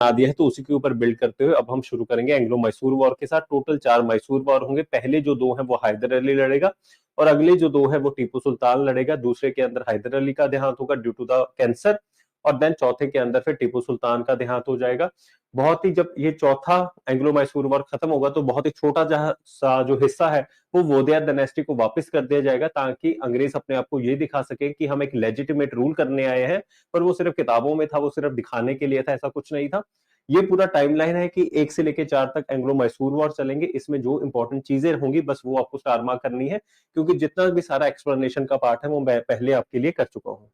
बना दिया है, तो उसी के ऊपर बिल्ड करते हुए अब हम शुरू करेंगे एंग्लो मैसूर वॉर के साथ। टोटल 4 मैसूर वॉर होंगे। पहले जो 2 हैं वो हैदर अली लड़ेगा और अगले जो 2 है वो टीपू सुल्तान लड़ेगा। दूसरे के अंदर हैदर अली का देहांत होगा ड्यू टू द कैंसर, और देन चौथे के अंदर फिर टीपू सुल्तान का देहांत हो जाएगा। बहुत ही, जब ये चौथा एंग्लो मैसूर वॉर खत्म होगा तो बहुत ही छोटा सा जो हिस्सा है वो वोडिया डायनेस्टी को वापस कर दिया जाएगा, ताकि अंग्रेज अपने आप को ये दिखा सके कि हम एक लेजिटिमेट रूल करने आए हैं। पर वो सिर्फ किताबों में था, वो सिर्फ दिखाने के लिए था, ऐसा कुछ नहीं था। ये पूरा टाइमलाइन है कि 1 से लेकर 4 तक एंग्लो मैसूर वॉर चलेंगे। इसमें जो इंपॉर्टेंट चीजें होंगी बस वो आपको स्टार मार्क करनी है, क्योंकि जितना भी सारा एक्सप्लेनेशन का पार्ट है वो मैं पहले आपके लिए कर चुका हूं।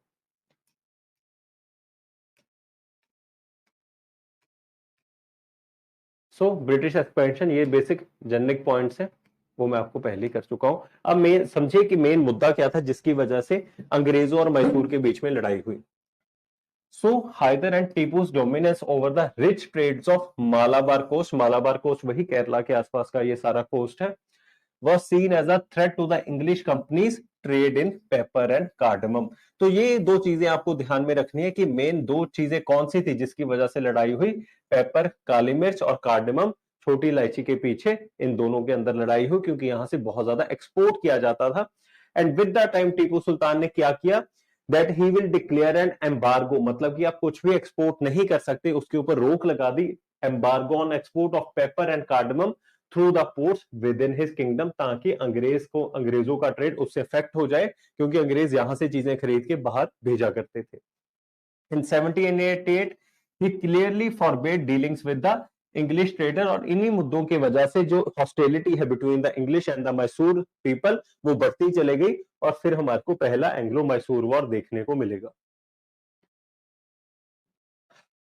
सो ब्रिटिश एक्सपेंशन, ये बेसिक जेनेरिक पॉइंट्स है, वो मैं आपको पहले ही कर चुका हूं। अब मेन समझिए कि मेन मुद्दा क्या था जिसकी वजह से अंग्रेजों और मैसूर के बीच में लड़ाई हुई। So Hyder and Tipu's dominance over the rich trades of Malabar coast, Malabar coast वही केरला के आसपास का ये सारा कोस्ट है, was seen as a threat to the English companies trade in pepper and cardamom। तो ये दो चीजें आपको ध्यान में रखनी है कि मेन दो चीजें कौन सी थी जिसकी वजह से लड़ाई हुई। पेपर काली मिर्च और कार्डमम छोटी इलायची के पीछे, इन दोनों के अंदर लड़ाई हुई, क्योंकि यहां से बहुत ज्यादा एक्सपोर्ट किया जाता था। And with the time Tipu Sultan ने क्या किया, that he will declare an embargo, मतलब कि आप कुछ भी एक्सपोर्ट नहीं कर सकते, उसके ऊपर रोक लगा दी। Embargo on export of pepper and cardamom through the ports within his kingdom, ताकि अंग्रेजों का ट्रेड उससे अफेक्ट हो जाए, क्योंकि अंग्रेज यहां से चीजें खरीद के बाहर भेजा करते थे। In 1788 he clearly forbade dealings with the English trader, और इन्हीं मुद्दों की वजह से जो हॉस्टिलिटी है between the English and the Mysore people वो बढ़ती चले गई, और फिर हमारे को पहला एंग्लो मैसूर वॉर देखने को मिलेगा।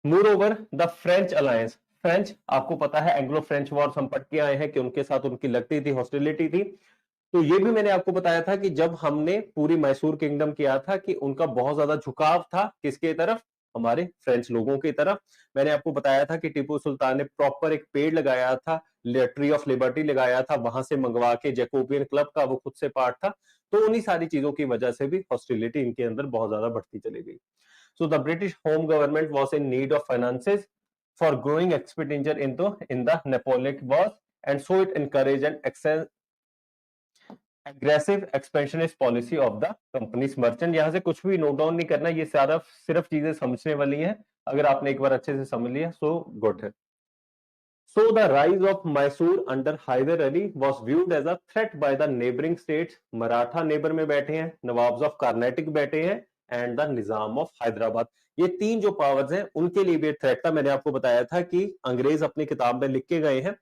More over the French alliance, French आपको पता है एंग्लो फ्रेंच वॉर हम पढ़ के आए हैं कि उनके साथ उनकी लगती थी, हॉस्टिलिटी थी। तो ये भी मैंने आपको बताया था कि जब हमने पूरी मैसूर किंगडम किया था कि उनका बहुत ज्यादा झुकाव था किसके तरफ, हमारे फ्रेंच लोगों की तरफ। मैंने आपको बताया था कि टीपू सुल्तान ने प्रॉपर एक पेड़ लगाया था, ट्री ऑफ लिबर्टी लगाया था, वहां से मंगवा के, जैकोबियन क्लब का वो खुद से पार्ट था। तो उन्हीं सारी चीजों की वजह से भी हॉस्टिलिटी इनके अंदर बहुत ज्यादा बढ़ती चली गई। So the British home government was in need of finances for growing expenditure in the Napoleon Wars, and so it encouraged and aggressive expansionist policy of the companies merchant. यहां से कुछ भी नोट डाउन नहीं करना, ये सारा सिर्फ चीजें समझने वाली हैं। अगर आपने एक बार अच्छे से समझ लिया सो गुड है। So the rise of Mysore under Hyder Ali was viewed as a threat by the neighboring states। Maratha neighbour में बैठे हैं, नवाब्स ऑफ कार्नेटिक बैठे हैं, and the Nizam of Hyderabad. ये तीन जो पावर्स हैं उनके लिए भी थ्रेट था। मैंने आपको बताया था कि अंग्रेज अपनी किताब में लिख के गए हैं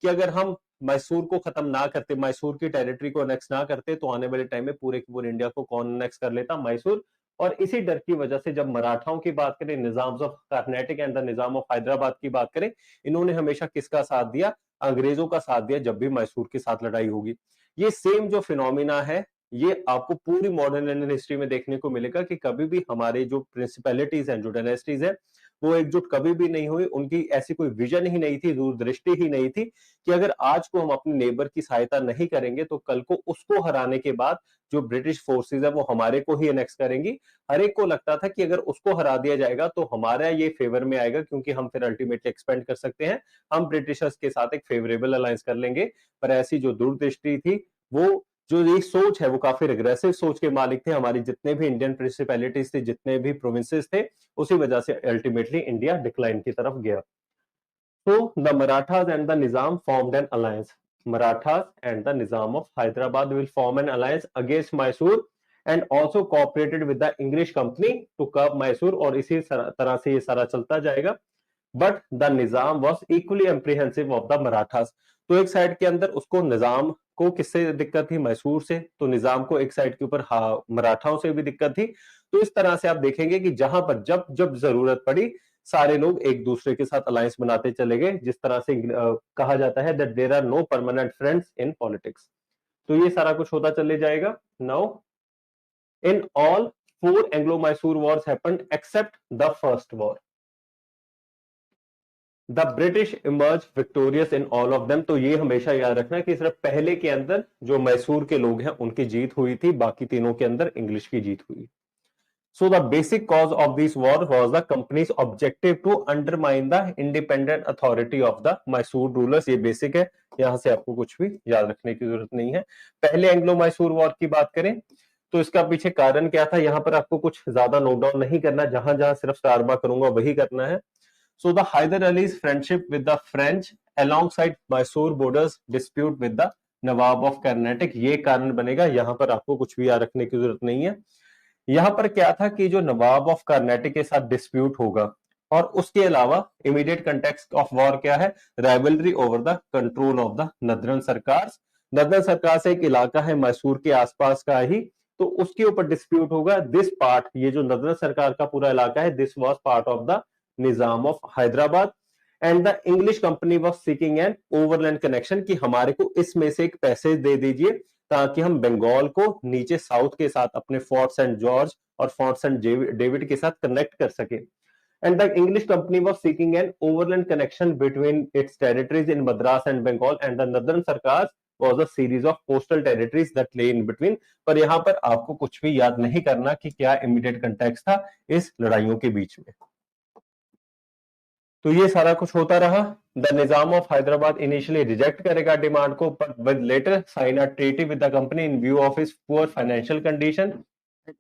कि अगर हम मैसूर को खत्म ना करते, मैसूर की टेरिटरी को अनेक्स ना करते, तो आने वाले टाइम में पूरे की पूरे इंडिया को कौन अनेक्स कर लेता, मैसूर। और इसी डर की वजह से जब मराठाओं की बात करें, Nizam of Carnatic and the Nizam of Hyderabad की बात करें, इन्होंने हमेशा किसका साथ दिया, अंग्रेजों का साथ दिया जब भी मैसूर के साथ लड़ाई होगी। ये सेम जो फिनोमिना है ये आपको पूरी मॉडर्न इंडियन हिस्ट्री में देखने को मिलेगा कि कभी भी हमारे जो प्रिंसिपैलिटीज हैं, जो डायनेस्टीज हैं, वो एकजुट कभी भी नहीं हुई। उनकी ऐसी कोई विजन ही नहीं थी, दूरदृष्टि ही नहीं थी कि अगर आज को हम अपने नेबर की सहायता नहीं करेंगे तो कल को उसको हराने के बाद जो ब्रिटिश फोर्सेज है वो हमारे को ही एनेक्स करेंगी। हर एक को लगता था कि अगर उसको हरा दिया जाएगा तो हमारा ये फेवर में आएगा, क्योंकि हम फिर अल्टीमेटली एक्सपेंड कर सकते हैं, हम ब्रिटिशर्स के साथ एक फेवरेबल अलायंस कर लेंगे। पर ऐसी जो दूरदृष्टि थी, वो जो ये सोच है वो काफी रिग्रेसिव सोच के मालिक थे। हमारी जितने भी इंडियन प्रिंसिपैलिटीज थे, जितने भी प्रोविंसेस थे, उसी वजह से अल्टीमेटली इंडिया डिक्लाइन की तरफ गया। So the Marathas and the Nizam formed an alliance. Marathas and the Nizam of Hyderabad will form an alliance against Mysore and also cooperated with the English company to curb Mysore, और इसी तरह से ये सारा चलता जाएगा। But the Nizam was equally apprehensive of the Marathas. तो एक साइड के अंदर उसको निजाम को किससे दिक्कत थी, मैसूर से, तो निजाम को एक साइड के ऊपर मराठाओं से भी दिक्कत थी। तो इस तरह से आप देखेंगे कि जहां पर जब जब जरूरत पड़ी सारे लोग एक दूसरे के साथ अलायंस बनाते चले गए, जिस तरह से कहा जाता है that there are no permanent friends in politics. तो ये सारा कुछ होता चले जाएगा। Now in all 4 Anglo Mysore wars happened except the first war. The British emerge victorious in all of them. तो ये हमेशा याद रखना कि सिर्फ पहले के अंदर जो मैसूर के लोग हैं उनकी जीत हुई थी, बाकी तीनों के अंदर इंग्लिश की जीत हुई। So the basic cause of this war was the company's objective to undermine the independent authority of the Mysore rulers. ये बेसिक है, यहां से आपको कुछ भी याद रखने की जरूरत नहीं है। पहले एंग्लो मैसूर वॉर की बात करें तो इसका पीछे कारण क्या था, यहां पर आपको कुछ ज्यादा नोट डाउन नहीं करना, जहां जहां सिर्फ स्टार मार्क करूंगा वही करना है। So the Hyder Ali's friendship with the French alongside Mysore borders dispute with the Nawab of Karnataka, ये कारण बनेगा, यहां पर आपको कुछ भी याद रखने की जरूरत नहीं है। यहां पर क्या था कि जो नवाब ऑफ कर्नाटक के साथ डिस्प्यूट होगा, और उसके अलावा इमीडिएट कंटेक्स्ट ऑफ वॉर क्या है, rivalry over the control of the नदरन सरकार। नदरन सरकार से एक इलाका है मैसूर के आसपास का ही, तो उसके ऊपर डिस्प्यूट होगा। दिस पार्ट, ये जो नदरन सरकार का पूरा इलाका है, this was part of the Nizam of Hyderabad and the English company was seeking an overland connection, कि हमारे को इसमें से एक पैसेज दे दीजिए ताकि हम बंगाल को नीचे साउथ के साथ अपने फोर्ट सेंट जॉर्ज और फोर्ट सेंट डेविड के साथ कनेक्ट कर सके। And the English company was seeking an overland connection between its territories in Madras and Bengal and the northern Sarkar was a series of coastal territories that lay in between. पर यहां पर आपको कुछ भी याद नहीं करना कि क्या इमीडिएट कंटेक्स्ट था इस लड़ाइयों के बीच में। तो ये सारा कुछ होता रहा। The Nizam of Hyderabad initially reject करेगा डिमांड को, पर with later sign a treaty with the company in view of his poor financial condition.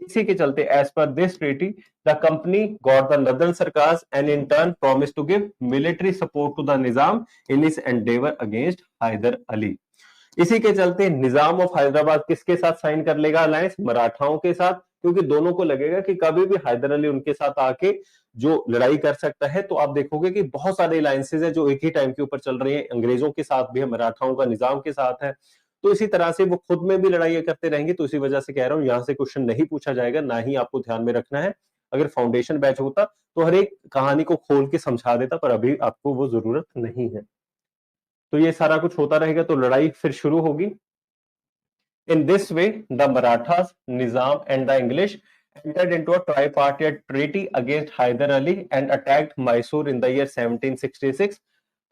इसी के चलते as per this treaty the company got the northern Sarkars and in turn promise to give military support to the Nizam in his endeavour against Hyder Ali. इसी के चलते निजाम of Hyderabad किसके साथ sign कर लेगा अलायंस, मराठाओं के साथ, क्योंकि दोनों को लगेगा कि कभी भी हैदर अली उनके साथ आके जो लड़ाई कर सकता है। तो आप देखोगे कि बहुत सारे अलायंसेज है जो एक ही टाइम के ऊपर चल रहे हैं, अंग्रेजों के साथ भी है, मराठाओं का निजाम के साथ है, तो इसी तरह से वो खुद में भी लड़ाई करते रहेंगे। तो इसी वजह से कह रहा हूं यहां से क्वेश्चन नहीं पूछा जाएगा, ना ही आपको ध्यान में रखना है। अगर फाउंडेशन बैच होता तो हर एक कहानी को खोल के समझा देता, पर अभी आपको वो जरूरत नहीं है। तो ये सारा कुछ होता रहेगा, तो लड़ाई फिर शुरू होगी। In this way, the Marathas, Nizam and the English entered into a tripartite treaty against Hyder Ali and attacked Mysore in the year 1766.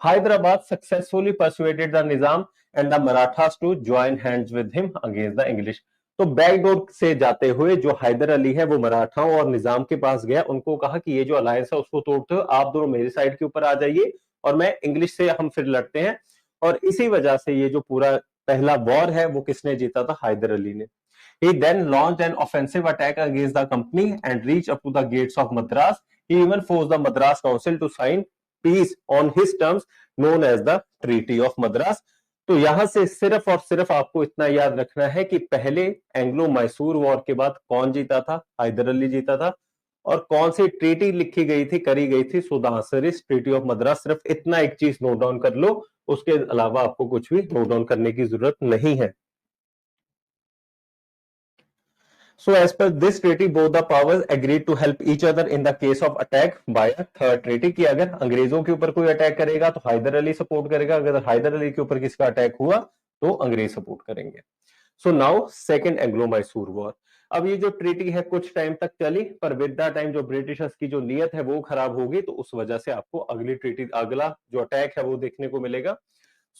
Hyderabad successfully persuaded the Nizam and the Marathas to join hands with him against the English. तो backdoor से जाते हुए जो हैदर अली है वो मराठाओं और निजाम के पास गया, उनको कहा कि ये जो अलायंस है उसको तोड़ते हो, आप दोनों मेरी साइड के ऊपर आ जाइए और मैं इंग्लिश से हम फिर लड़ते हैं। और इसी वजह से ये जो पूरा पहला वॉर है वो किसने जीता था, हैदर अली ने। He then launched an offensive attack against the company and reached up to the gates of Madras. He even forced the Madras Council to sign peace on his terms known as the Treaty of Madras. तो यहां से सिर्फ और सिर्फ आपको इतना याद रखना है कि पहले एंग्लो मैसूर वॉर के बाद कौन जीता था, हैदर अली जीता था, और कौन सी ट्रीटी लिखी गई थी, करी गई थी, so the answer is treaty of Madras. सिर्फ इतना एक चीज नोट डाउन कर लो, उसके अलावा आपको कुछ भी नोट डाउन करने की जरूरत नहीं है। So as per this treaty, both the powers agreed to help each other in the case of attack by a third treaty, कि अगर अंग्रेजों के ऊपर कोई अटैक करेगा तो हैदर अली सपोर्ट करेगा, अगर हैदर अली के ऊपर किसका अटैक हुआ तो अंग्रेज सपोर्ट करेंगे। So now second Anglo Mysore war. अब ये जो ट्रीटी है कुछ टाइम तक चली, पर विद द टाइम जो ब्रिटिशर्स की जो नीयत है वो खराब होगी, तो उस वजह से आपको अगली ट्रीटी, अगला जो अटैक है वो देखने को मिलेगा।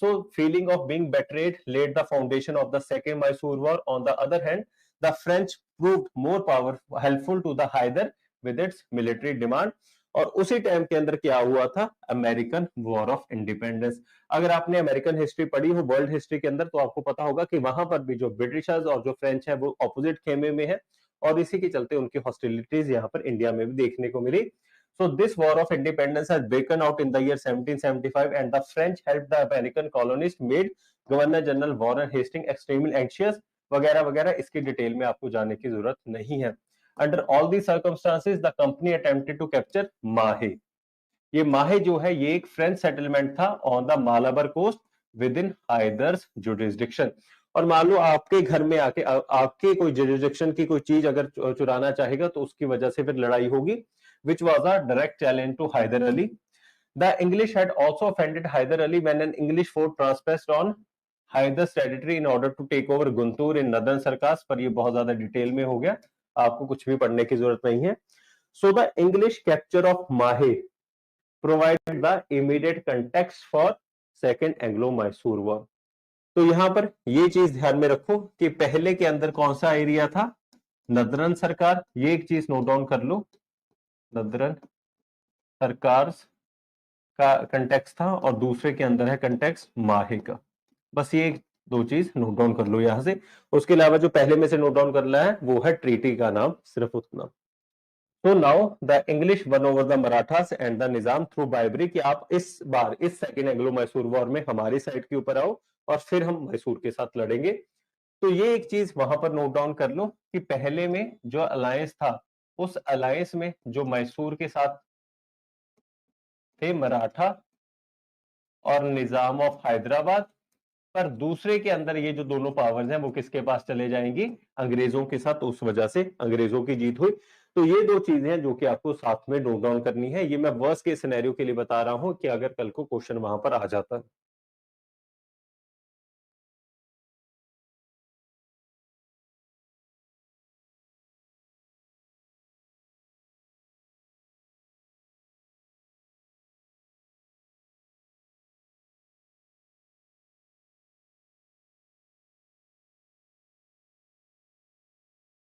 So feeling of being betrayed laid the foundation of the second Mysore war. On the other hand, the French proved more powerful, helpful to the Hyder with its military demand. और उसी time के अंदर क्या हुआ था, American war of independence. अगर आपने American history पढ़ी हो वर्ल्ड हिस्ट्री के अंदर, तो आपको पता होगा कि वहां पर भी जो ब्रिटिशर्स और जो फ्रेंच है वो ऑपोजिट खेमे में है, और इसी के चलते उनकी हॉस्टिलिटीज यहाँ पर इंडिया में भी देखने को मिली। So this war of independence has broken out in the year 1775 and the French helped the American colonists, made Governor General Warren Hastings extremely anxious, वगैरह वगैरह। इसकी डिटेल में आपको जाने की जरूरत नहीं है। Under all these circumstances, the company attempted to capture Mahe. ये माहे जो है ये एक फ्रेंच सेटलमेंट था on the Malabar coast within Hyder's jurisdiction. और मान लो आपके घर में आके आपके कोई जुरिस्डिक्शन की कोई चीज अगर चुराना चाहेगा तो उसकी वजह से फिर लड़ाई होगी, which was a direct challenge to Hyder Ali. The English had also offended Hyder Ali when an English fort trespassed on Hyder's territory in order to take over Guntur in northern Sarkars। पर ये बहुत ज्यादा detail में हो गया, आपको कुछ भी पढ़ने की जरूरत नहीं है। So the English capture of Mahe provided the immediate context for second Anglo-Mysore war। तो यहां पर ये चीज ध्यान में रखो कि पहले के अंदर कौन सा एरिया था, नदरन सरकार, ये एक चीज नोट डाउन कर लो, नदरन सरकार का कंटेक्स्ट था और दूसरे के अंदर है कंटेक्स्ट माहे का। बस ये दो चीज नोट डाउन कर लो यहां से। उसके अलावा जो पहले में से नोट डाउन करना है वो है ट्रीटी का नाम, सिर्फ उतना। तो now the English won over the Marathas and the Nizam through bribery, कि आप इस बार इस सेकेंड एंग्लो मैसूर वॉर में हमारी साइड के ऊपर आओ और फिर हम मैसूर के साथ लड़ेंगे। तो ये एक चीज वहां पर नोट डाउन कर लो कि पहले में जो अलायंस था, उस अलायंस में जो मैसूर के साथ थे मराठा और निजाम ऑफ हैदराबाद, पर दूसरे के अंदर ये जो दोनों पावर्स हैं वो किसके पास चले जाएंगी, अंग्रेजों के साथ। उस वजह से अंग्रेजों की जीत हुई। तो ये दो चीजें हैं जो कि आपको साथ में नोट डाउन करनी है। ये मैं वर्स्ट के सिनेरियो के लिए बता रहा हूं कि अगर कल को क्वेश्चन वहां पर आ जाता है।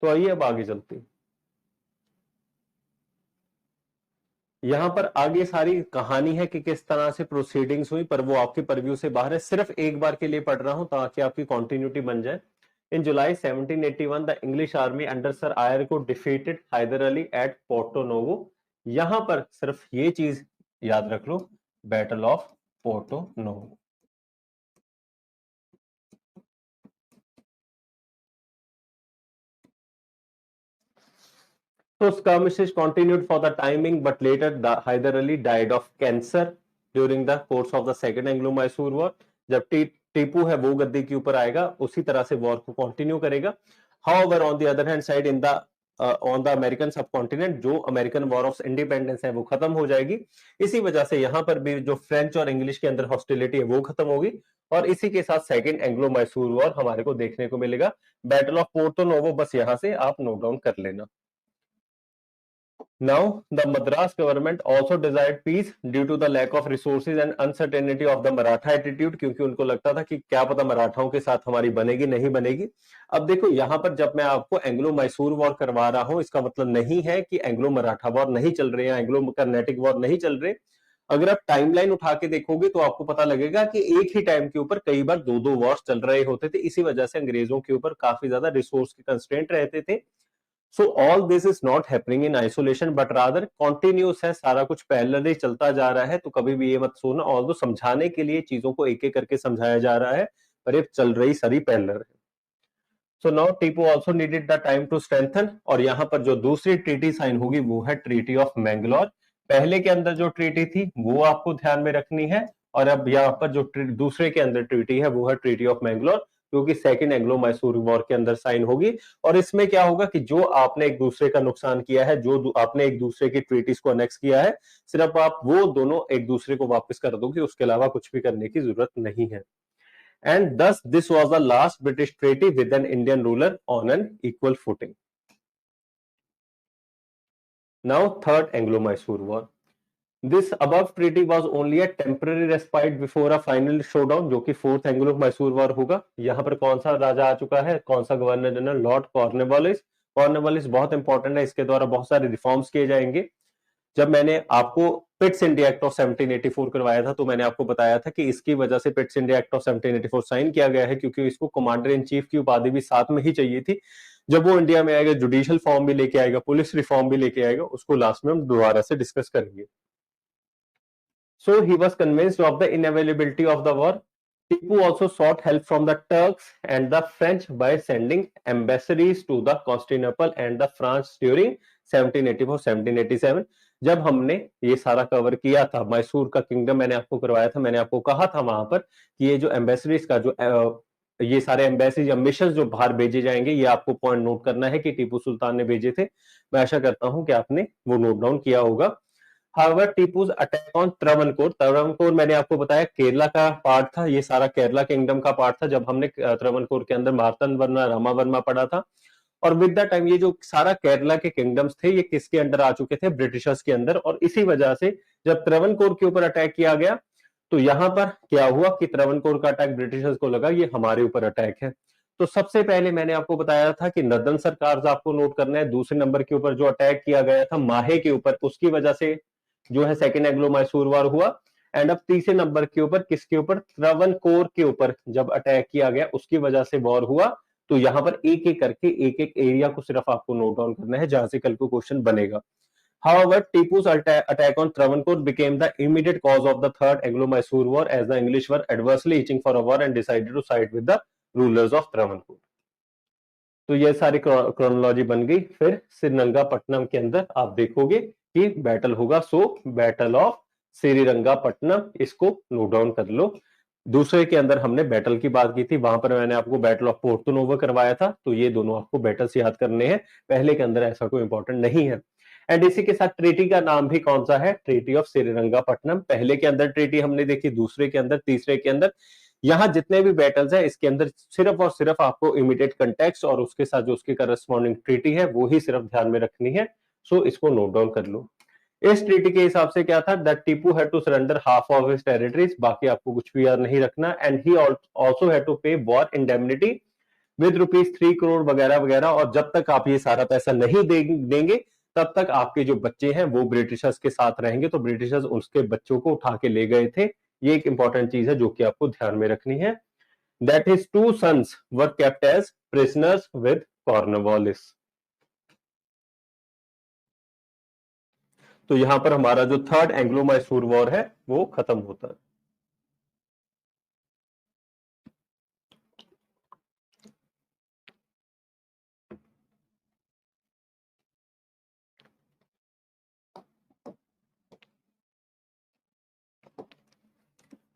तो आइए अब आगे चलते हैं। यहां पर आगे सारी कहानी है कि किस तरह से प्रोसीडिंग्स हुई, पर वो आपके परव्यू से बाहर है। सिर्फ एक बार के लिए पढ़ रहा हूं ताकि आपकी कंटिन्यूटी बन जाए। In July 1781 the English army under sir Eyre Coote defeated Hyder Ali at Porto Novo. यहां पर सिर्फ ये चीज याद रख लो, battle of Porto Novo. So skirmishes continued for the timing, but later Hyder Ali died of cancer during the course of the Second Anglo-Mysore War. जब टीपू है वो गद्दी के ऊपर आएगा, उसी तरह से वॉर को कंटिन्यू करेगा। However, on the other hand side, in the on the American subcontinent, जो अमेरिकन वॉर ऑफ इंडिपेंडेंस है वो खत्म हो जाएगी। इसी वजह से यहां पर भी जो फ्रेंच और इंग्लिश के अंदर हॉस्टिलिटी है वो खत्म होगी, और इसी के साथ सेकेंड एंग्लो मैसूर वॉर हमारे को देखने को मिलेगा। बैटल ऑफ पोर्टो नोवो बस यहां से आप नोट डाउन कर लेना। Now, the Madras government also desired peace due to the lack of resources and uncertainty of the Maratha attitude, क्योंकि उनको लगता था कि क्या पता मराठाओं के साथ हमारी बनेगी नहीं बनेगी। अब देखो यहां पर जब मैं आपको एंग्लो मैसूर वॉर करवा रहा हूं, इसका मतलब नहीं है कि एंग्लो मराठा वॉर नहीं चल रहे हैं, एंग्लो कर्नेटिक वॉर नहीं चल रहे। अगर आप टाइमलाइन उठा के देखोगे तो आपको पता लगेगा कि एक ही टाइम के ऊपर कई बार दो दो वॉर्स चल रहे होते थे। इसी वजह से अंग्रेजों के ऊपर काफी ज्यादा रिसोर्स के कंस्ट्रेंट रहते थे। So all this is not happening in isolation but rather continuous है, सारा कुछ पैरेलली चलता जा रहा है। तो कभी भी ये मत सोचना, ऑल्दो समझाने के लिए चीजों को एक एक करके समझाया जा रहा है, पर ये चल रही सारी पैरेलल है। So now Tipu also needed the time to strengthen, और यहां पर जो दूसरी ट्रीटी साइन होगी वो है ट्रीटी ऑफ मैंगलोर। पहले के अंदर जो ट्रीटी थी वो आपको ध्यान में रखनी है, और अब यहाँ पर जो दूसरे के अंदर ट्रीटी है वो है ट्रीटी ऑफ मैंगलोर, क्योंकि सेकेंड एंग्लो मैसूर वॉर के अंदर साइन होगी। और इसमें क्या होगा कि जो आपने एक दूसरे का नुकसान किया है, जो आपने एक दूसरे की ट्रीटीज को अनेक्स किया है, सिर्फ आप वो दोनों एक दूसरे को वापस कर दोगे, उसके अलावा कुछ भी करने की जरूरत नहीं है। And thus this was the last British treaty with an Indian ruler on an equal footing. Now third Anglo-Mysore War. This above treaty was only a temporary respite before a final showdown, जो कि fourth Anglo Mysore war होगा। यहाँ पर कौन सा राजा आ चुका है, कौन सा governor general, Lord Cornwallis. Cornwallis बहुत इंपॉर्टेंट है, इसके द्वारा बहुत सारे रिफॉर्म्स किए जाएंगे। जब मैंने आपको पिट्स इंडिया एक्ट ऑफ 1784 करवाया था तो मैंने आपको बताया था कि इसकी वजह से Pitt's India Act of 1784 sign किया गया है, क्योंकि इसको कमांडर इन चीफ की उपाधि भी साथ में ही चाहिए थी। जब वो इंडिया में आएगा जुडिशियल फॉर्म भी लेके आएगा, पुलिस रिफॉर्म भी लेके आएगा, उसको लास्ट में हम दोबारा से डिस्कस करेंगे। So he was convinced of the inevitability of the war. Tipu also sought help from the Turks and the French by sending ambassadors to the Constantinople and the France during 1784-1787। जब हमने ये सारा cover किया था, मैसूर का kingdom मैंने आपको करवाया था, मैंने आपको कहा था वहां पर कि ये जो एम्बेसडरीज का जो ये सारे एम्बेसीज या मिशन जो बाहर भेजे जाएंगे, ये आपको पॉइंट नोट करना है कि टीपू सुल्तान ने भेजे थे। मैं आशा करता हूं कि आपने वो नोट डाउन किया होगा। However, Tipu's attack on Travancore, Travancore मैंने आपको बताया केरला का पार्ट था, ये सारा केरला किंगडम का पार्ट था। जब हमने त्रवनकोर के अंदर मार्तंड रामा वर्मा पढ़ा था, और विद द टाइम ये जो सारा केरला के किंगडम्स थे ये किसके अंडर आ चुके थे, ब्रिटिशर्स के अंदर। और इसी वजह से जब त्रवनकोर के ऊपर अटैक किया गया तो यहां पर क्या हुआ कि त्रवनकोर का अटैक ब्रिटिशर्स को लगा ये हमारे ऊपर अटैक है, तो सबसे पहले मैंने आपको बताया था कि नर्दर्न सरकार आपको नोट करना है। दूसरे नंबर के ऊपर जो अटैक किया गया था माहे के ऊपर, उसकी वजह से जो है सेकेंड एंग्लो मैसूर वॉर हुआ। एंड अब तीसरे नंबर के ऊपर किसके ऊपर, त्रावणकोर के ऊपर जब अटैक किया गया उसकी वजह से वॉर हुआ। तो यहां पर एक एक करके एक एक एरिया को सिर्फ आपको नोट डाउन करना है जहां से कल को क्वेश्चन बनेगा। However, Tipu's attack on Travancore became the immediate cause of the Third Anglo-Mysore War, as the English were adversely itching for a war and decided to side with the rulers of Travancore. तो ये सारी chronology बन गई। फिर श्रीरंगापट्टनम के अंदर आप देखोगे कि बैटल होगा, सो बैटल ऑफ श्रीरंगापट्टनम, इसको नोट डाउन कर लो। दूसरे के अंदर हमने बैटल की बात की थी, वहां पर मैंने आपको बैटल ऑफ पोर्तो नोवो करवाया था। तो ये दोनों आपको बैटल्स याद करने हैं, पहले के अंदर ऐसा कोई इंपॉर्टेंट नहीं है। एंड इसी के साथ ट्रीटी का नाम भी कौन सा है, ट्रीटी ऑफ श्रीरंगापट्टनम। पहले के अंदर ट्रीटी हमने देखी, दूसरे के अंदर, तीसरे के अंदर। यहां जितने भी बैटल्स है इसके अंदर सिर्फ और सिर्फ आपको इमीडिएट कंटेक्स्ट और उसके साथ जो उसकी करस्पॉन्डिंग ट्रीटी है वो ही सिर्फ ध्यान में रखनी है। सो इसको नोट डाउन कर लो। इस ट्रीटी के हिसाब से क्या था, that Tipu had to surrender half of his territories, बाकी आपको कुछ भी याद नहीं रखना। And he also had to पे वॉर इंडेमनिटी विद ₹3 करोड़ वगैरह वगैरह। और जब तक आप ये सारा पैसा नहीं देंगे तब तक आपके जो बच्चे हैं वो ब्रिटिशर्स के साथ रहेंगे। तो ब्रिटिशर्स उसके बच्चों को उठा के ले गए थे। ये एक इंपॉर्टेंट चीज है जो कि आपको ध्यान में रखनी है। That his 2 sons were kept as prisoners with Cornwallis. तो यहां पर हमारा जो थर्ड एंग्लो मैसूर वॉर है वो खत्म होता है।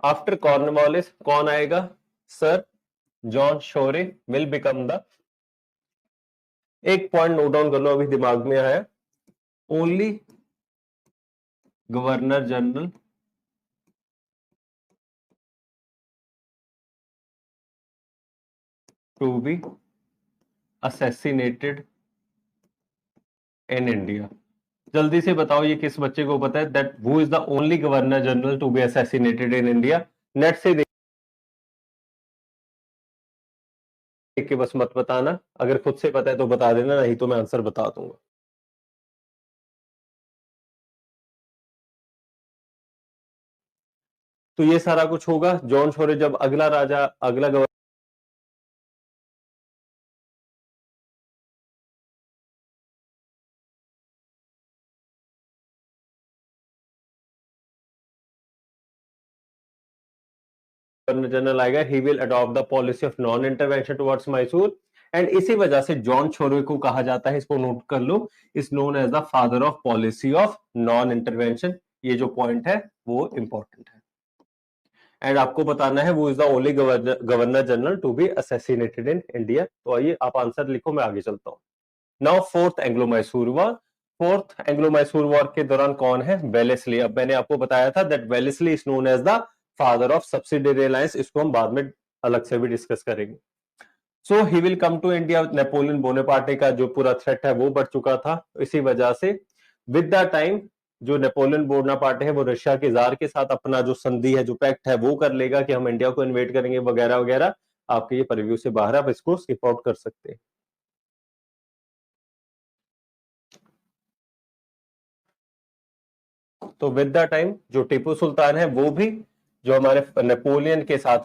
आफ्टर कॉर्नवालिस कौन आएगा, sir John Shore will become the, एक पॉइंट नोट डाउन कर लो अभी दिमाग में आया, only governor general to be assassinated in India. जल्दी से बताओ ये किस बच्चे को पता है, that who is the only governor general to be assassinated in India. Net से देख के बस मत बताना, अगर खुद से पता है तो बता देना, नहीं तो मैं आंसर बता दूंगा। तो ये सारा कुछ होगा जॉन शोरे जब अगला राजा, अगला गवर्नर जनरल आएगा, he will adopt the policy of non intervention towards Mysore. And इसी वजह से जॉन छोरे को कहा जाता है, इसको नोट कर लो, is known as the father of policy of non intervention. ये जो पॉइंट है वो इंपॉर्टेंट है। एंड आपको बताना है वो is the only governor general to be assassinated in India. तो आइए आप आंसर लिखो, मैं आगे चलता हूं। Now fourth Anglo Mysore war. Fourth Anglo Mysore war के दौरान कौन है, वेलेस्ली। अब मैंने आपको बताया था that Wellesley is known as the father of subsidiary alliance, इसको हम बाद में अलग से भी डिस्कस करेंगे। So he will come to India. Napoleon Bonaparte का जो पूरा थ्रेट है वो बढ़ चुका था, इसी वजह से विद द टाइम जो नेपोलियन बोनापार्टे है वो रशिया के जार के साथ अपना जो संधि है, जो पैक्ट है वो कर लेगा कि हम इंडिया को इन्वेट करेंगे वगैरह वगैरह। आपके ये परिव्यू से बाहर, आप इसको स्किप आउट कर सकते हैं। तो विद द टाइम जो टीपू सुल्तान है वो भी जो हमारे नेपोलियन के साथ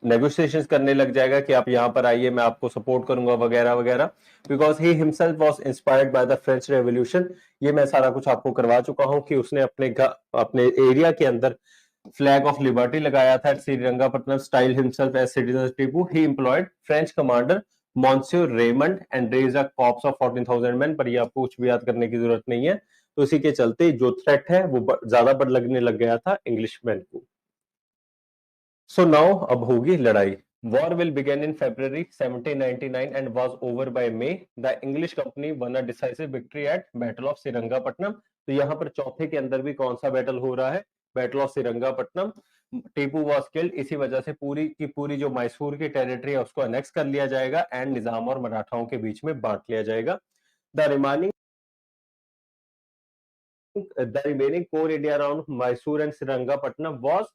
नेगोशिएशंस करने लग जाएगा कि आप यहाँ पर आइए, मैं आपको सपोर्ट करूंगा वगैरह वगैरह, because he himself was inspired by the French revolution. ये मैं सारा कुछ आपको करवा चुका हूं कि उसने अपने एरिया के अंदर फ्लैग ऑफ लिबर्टी लगाया था Srirangapatnam, style himself as citizen Tipu. He employed French commander monsieur Raymond and raise a corps of 14,000 man. पर ये आपको कुछ भी याद करने की जरूरत नहीं है। तो इसी के चलते जो थ्रेट है वो ज्यादा बड़ लगने लग गया था इंग्लिशमैन को। सो नाउ अब होगी लड़ाई। War will begin in February 1799 and was over by May। The English company won a decisive victory at battle of Srirangapatnam. तो यहाँ पर चौथे के अंदर भी कौन सा बैटल हो रहा है, battle of Srirangapatnam. Tipu was killed, इसी वजह से पूरी की पूरी जो मैसूर की टेरिटरी है उसको अनेक्स कर लिया जाएगा एंड निजाम और मराठाओं के बीच में बांट लिया जाएगा। The remaining core area around Mysore and Srirangapatnam was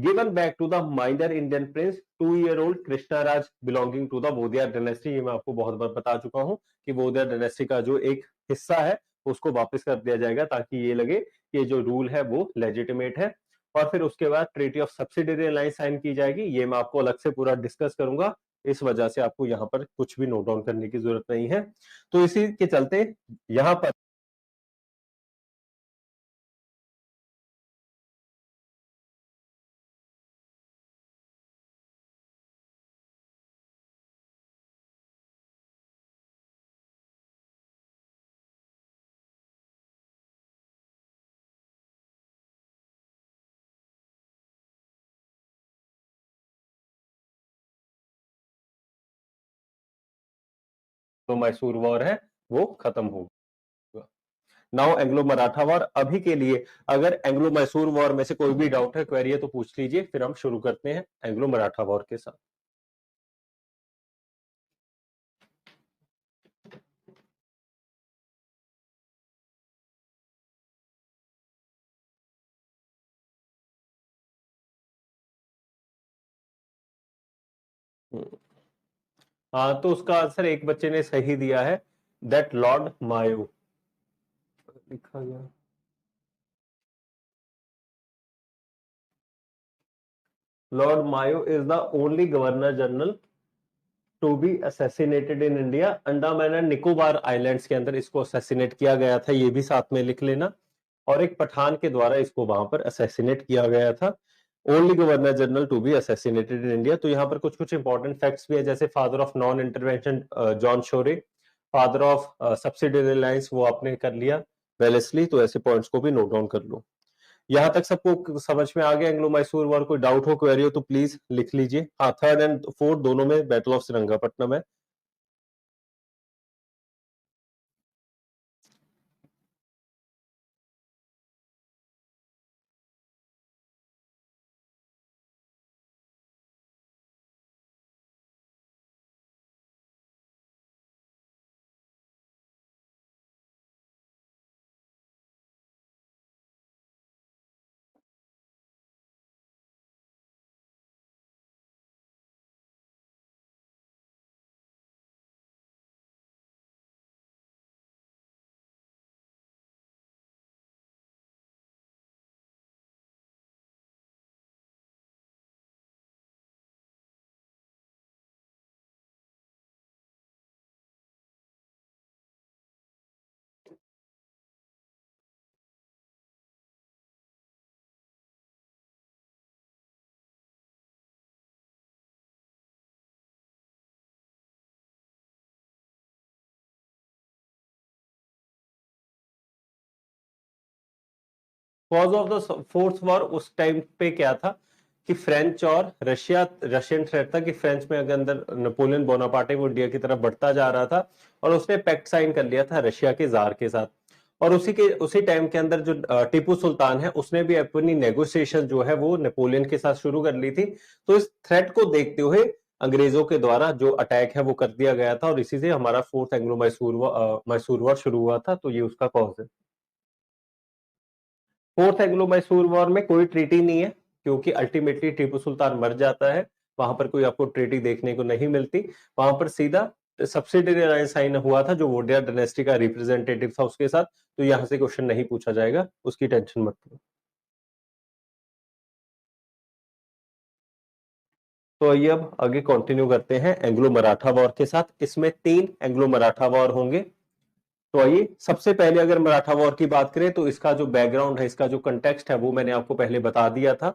given back to the minor Indian prince 2-year-old Krishnaraja belonging to the Wodeyar dynasty. ये मैं आपको बहुत बार बता चुका हूं कि वोडियार डायनेस्टी का जो एक हिस्सा है उसको वापस कर दिया जाएगा ताकि ये लगे कि ये जो रूल है वो लेजिटिमेट है। और फिर उसके बाद treaty of subsidiary alliance sign की जाएगी। ये मैं आपको अलग से पूरा डिस्कस करूंगा, इस वजह से आपको यहाँ पर कुछ भी नोट डाउन करने की जरूरत नहीं है। तो इसी के चलते यहाँ पर जो मैसूर वॉर है वो खत्म होगा। Now Anglo Maratha war. अभी के लिए अगर एंग्लो मैसूर वॉर में से कोई भी डाउट है, क्वेरी है, तो पूछ लीजिए, फिर हम शुरू करते हैं एंग्लो मराठा वॉर के साथ। हाँ, तो उसका आंसर एक बच्चे ने सही दिया है, दैट लॉर्ड मायो लिखा गया। Lord Mayo is the only governor general to be assassinated in India. Andaman and Nicobar islands के अंदर इसको असैसिनेट किया गया था, ये भी साथ में लिख लेना। और एक पठान के द्वारा इसको वहां पर असैसिनेट किया गया था। Only governor general to be assassinated in India. तो यहाँ पर कुछ कुछ इंपॉर्टेंट फैक्ट्स भी है, जैसे father of non intervention John Shorey, father of subsidiary alliance वो आपने कर लिया वेलेस्ली। तो ऐसे पॉइंट्स को भी नोट डाउन कर लो। यहां तक सबको समझ में आ गया एंग्लो मैसूर वॉर? कोई डाउट हो, क्वेरी हो तो प्लीज लिख लीजिए। हाँ, थर्ड एंड फोर्थ दोनों में बैटल ऑफ श्रीरंगापट्टनम है। Cause of the fourth war उस टाइम पे क्या था कि फ्रेंच और रशियन थ्रेट था कि फ्रेंच में अगर अंदर नेपोलियन बोनापार्टे वो इंडिया की तरफ बढ़ता जा रहा था, और उसने पैक्ट साइन कर लिया था रशिया के जार के साथ। और उसी टाइम के अंदर जो टीपू सुल्तान है उसने भी अपनी नेगोशिएशन जो है वो नेपोलियन के साथ शुरू कर ली थी। तो इस थ्रेट को देखते हुए अंग्रेजों के द्वारा जो अटैक है वो कर दिया गया था, और इसी से हमारा फोर्थ एंग्लो मैसूर वॉर शुरू हुआ था। तो ये उसका कॉज है। फोर्थ एंग्लो मैसूर वॉर में कोई ट्रीटी नहीं है, क्योंकि अल्टीमेटली टीपू सुल्तान मर जाता है। वहां पर कोई आपको ट्रीटी देखने को नहीं मिलती। वहां पर सीधा सब्सिडियरी अलायंस साइन हुआ था जो वोडिया डायनेस्टी का रिप्रेजेंटेटिव था उसके साथ। तो यहां से क्वेश्चन नहीं पूछा जाएगा, उसकी टेंशन मत लो। तो आइए अब आगे कंटिन्यू करते हैं एंग्लो मराठा वॉर के साथ। इसमें 3 एंग्लो मराठा वॉर होंगे। तो आइए सबसे पहले अगर मराठा वॉर की बात करें तो इसका जो बैकग्राउंड है, इसका जो कंटेक्स्ट है वो मैंने आपको पहले बता दिया था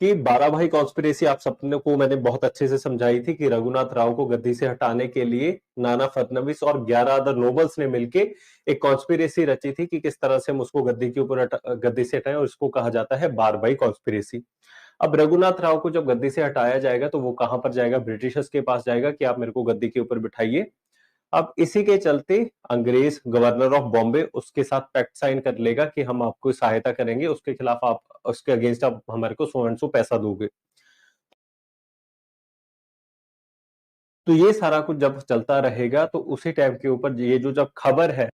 कि 12 भाई कॉन्स्पिरेसी आप सबने को मैंने बहुत अच्छे से समझाई थी कि रघुनाथ राव को गद्दी से हटाने के लिए नाना फडणवीस और 11 अदर नोबल्स ने मिलकर एक कॉन्स्पिरेसी रची थी कि किस तरह से हम उसको गद्दी के ऊपर गद्दी से हटाएं, और इसको कहा जाता है 12 भाई कॉन्स्पिरेसी। अब रघुनाथ राव को जब गद्दी से हटाया जाएगा तो वो कहां पर जाएगा? ब्रिटिशर्स के पास जाएगा कि आप मेरे को गद्दी के ऊपर बिठाइए। अब इसी के चलते अंग्रेज गवर्नर ऑफ बॉम्बे उसके साथ पैक्ट साइन कर लेगा कि हम आपको सहायता करेंगे, उसके खिलाफ आप उसके अगेंस्ट आप हमारे को सो एंड सो पैसा दोगे। तो ये सारा कुछ जब चलता रहेगा तो उसी टाइम के ऊपर ये जो जब खबर है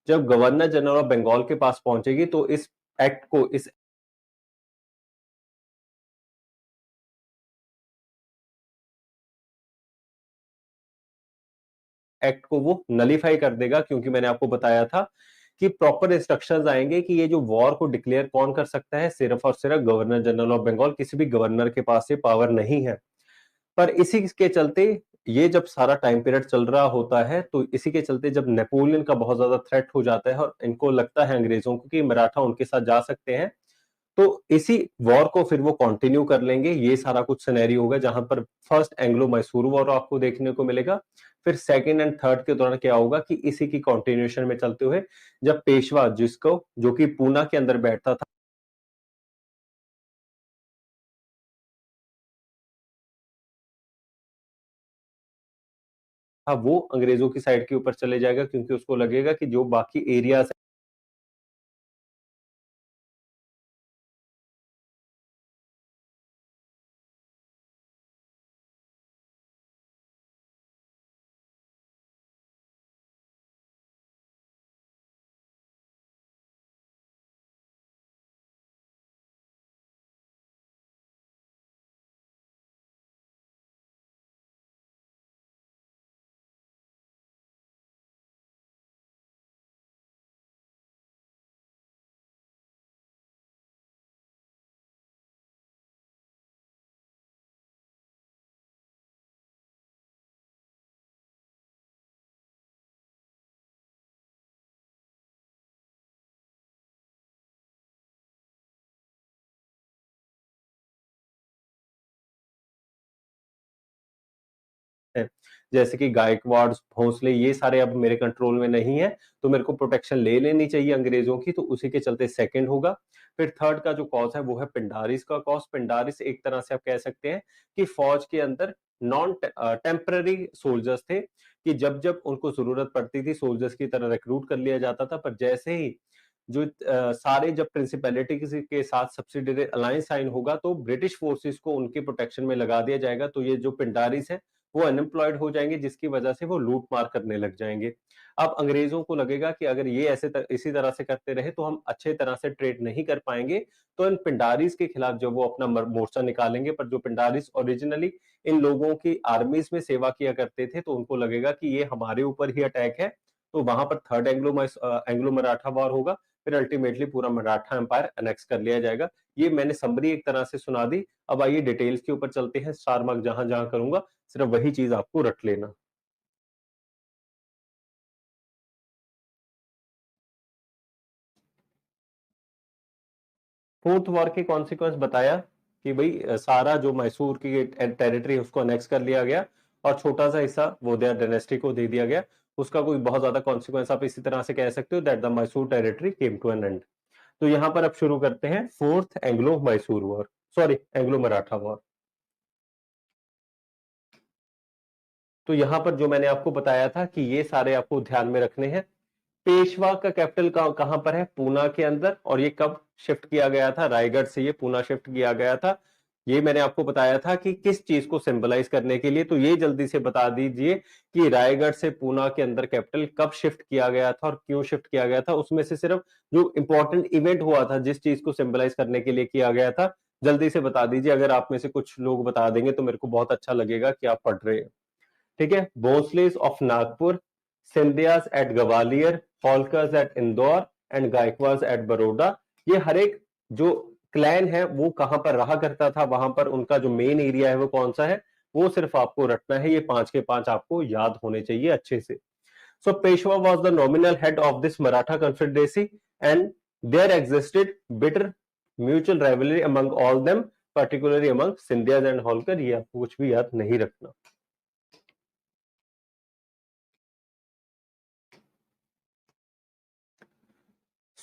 जब गवर्नर जनरल ऑफ बंगाल के पास पहुंचेगी तो इस एक्ट को, इस एक्ट को वो नलीफाई कर देगा, क्योंकि मैंने आपको बताया था कि प्रॉपर इंस्ट्रक्शंस आएंगे कि ये जो वॉर को डिक्लेयर कौन कर सकता है, सिर्फ और सिर्फ गवर्नर जनरल ऑफ बंगाल, किसी भी गवर्नर के पास ये पावर नहीं है। पर इसी के चलते ये जब सारा टाइम पीरियड चल रहा होता है, तो इसी के चलते जब नेपोलियन का बहुत ज्यादा थ्रेट हो जाता है और इनको लगता है अंग्रेजों को कि मराठा उनके साथ जा सकते हैं, तो इसी वॉर को फिर वो कंटिन्यू कर लेंगे। ये सारा कुछ सिनेरियो होगा जहां पर फर्स्ट एंग्लो मैसूर वॉर आपको देखने को मिलेगा। फिर सेकंड एंड थर्ड के दौरान क्या होगा कि इसी की कंटिन्यूएशन में चलते हुए जब पेशवा, जिसको जो कि पूना के अंदर बैठता था, वो अंग्रेजों की साइड के ऊपर चले जाएगा, क्योंकि उसको लगेगा कि जो बाकी एरियाज हैं, जैसे कि गायकवाड़, भोंसले, ये सारे अब मेरे कंट्रोल में नहीं है, तो मेरे को प्रोटेक्शन ले लेनी चाहिए अंग्रेजों की, तो उसी के चलते सेकंड होगा। फिर थर्ड का जो कॉज है वो है पिंडारिस का कॉज। पिंडारिस एक तरह से आप कह सकते हैं कि फौज के अंदर नॉन टेम्पररी सोल्जर्स थे, कि जब जब उनको जरूरत पड़ती थी सोल्जर्स की तरह रिक्रूट कर लिया जाता था, पर जैसे ही जो सारे जब प्रिंसिपैलिटी के साथ सब्सिडियरी अलायंस साइन होगा तो ब्रिटिश फोर्सेस को उनके प्रोटेक्शन में लगा दिया जाएगा, तो ये जो पिंडारिस है वो अनएम्प्लॉयड हो जाएंगे, जिसकी वजह से वो लूट मार करने लग जाएंगे। अब अंग्रेजों को लगेगा कि अगर ये इसी तरह से करते रहे तो हम अच्छे तरह से ट्रेड नहीं कर पाएंगे, तो इन पिंडारीज के खिलाफ जब वो अपना मोर्चा निकालेंगे, पर जो पिंडारीज ओरिजिनली इन लोगों की आर्मीज में सेवा किया करते थे, तो उनको लगेगा कि ये हमारे ऊपर ही अटैक है, तो वहां पर थर्ड एंग्लो मराठा वॉर होगा। फिर अल्टीमेटली पूरा मराठा एम्पायर अनेक्स कर लिया जाएगा। ये मैंने समरी एक तरह से सुना दी। अब आइए डिटेल्स के ऊपर चलते हैं, स्टार मार्क जहां जहां करूंगा सिर्फ वही चीज आपको रट लेना। फोर्थ वॉर के कॉन्सिक्वेंस बताया कि भाई सारा जो मैसूर की टेरिटरी है उसको अनेक्स कर लिया गया, और छोटा सा हिस्सा वोदिया डायनेस्टी को दे दिया गया। उसका कोई बहुत ज्यादा कॉन्सिक्वेंस आप इसी तरह से कह सकते हो that the Mysore territory came to an end. तो यहां पर अब शुरू करते हैं fourth Anglo Mysore war, sorry Anglo Maratha war. तो यहां पर जो मैंने आपको बताया था कि ये सारे आपको ध्यान में रखने हैं। पेशवा का कैपिटल कहां पर है? पूना के अंदर। और ये कब शिफ्ट किया गया था? रायगढ़ से ये पूना शिफ्ट किया गया था। ये मैंने आपको बताया था कि किस चीज को सिंबलाइज करने के लिए, तो ये जल्दी से बता दीजिए कि रायगढ़ से पूना के अंदर कैपिटल कब शिफ्ट किया गया था और क्यों शिफ्ट किया गया था। उसमें से सिर्फ जो इंपॉर्टेंट इवेंट हुआ था जिस चीज को सिंबलाइज करने के लिए किया गया था, जल्दी से बता दीजिए। अगर आप में से कुछ लोग बता देंगे तो मेरे को बहुत अच्छा लगेगा कि आप पढ़ रहे हैं। ठीक है, Bhonsles of Nagpur, Scindias at Gwalior, Holkars at Indore and Gaekwad at Baroda. ये हर एक जो क्लैन है वो कहां पर रहा करता था, वहां पर उनका जो मेन एरिया है वो कौन सा है, वो सिर्फ आपको रटना है। ये पांच के पांच आपको याद होने चाहिए अच्छे से। So Peshwa was the nominal head of this Maratha confederacy and there existed bitter mutual rivalry among all them, particularly among Scindias and Holkar. ये आपको कुछ भी याद नहीं रखना।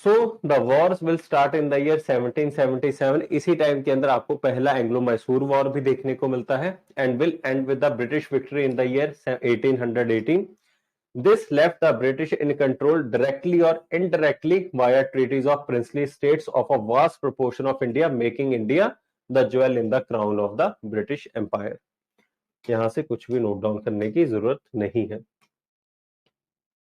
So the wars will start in the year 1777। इसी टाइम के अंदर आपको पहला एंग्लो मैसूर वॉर भी देखने को मिलता है, and will and with the British victory in the year 1818। This left the British in control directly or indirectly via treaties of princely states of a vast proportion of India, making India the jewel in the crown of the British Empire। यहां से कुछ भी note down करने की जरूरत नहीं है।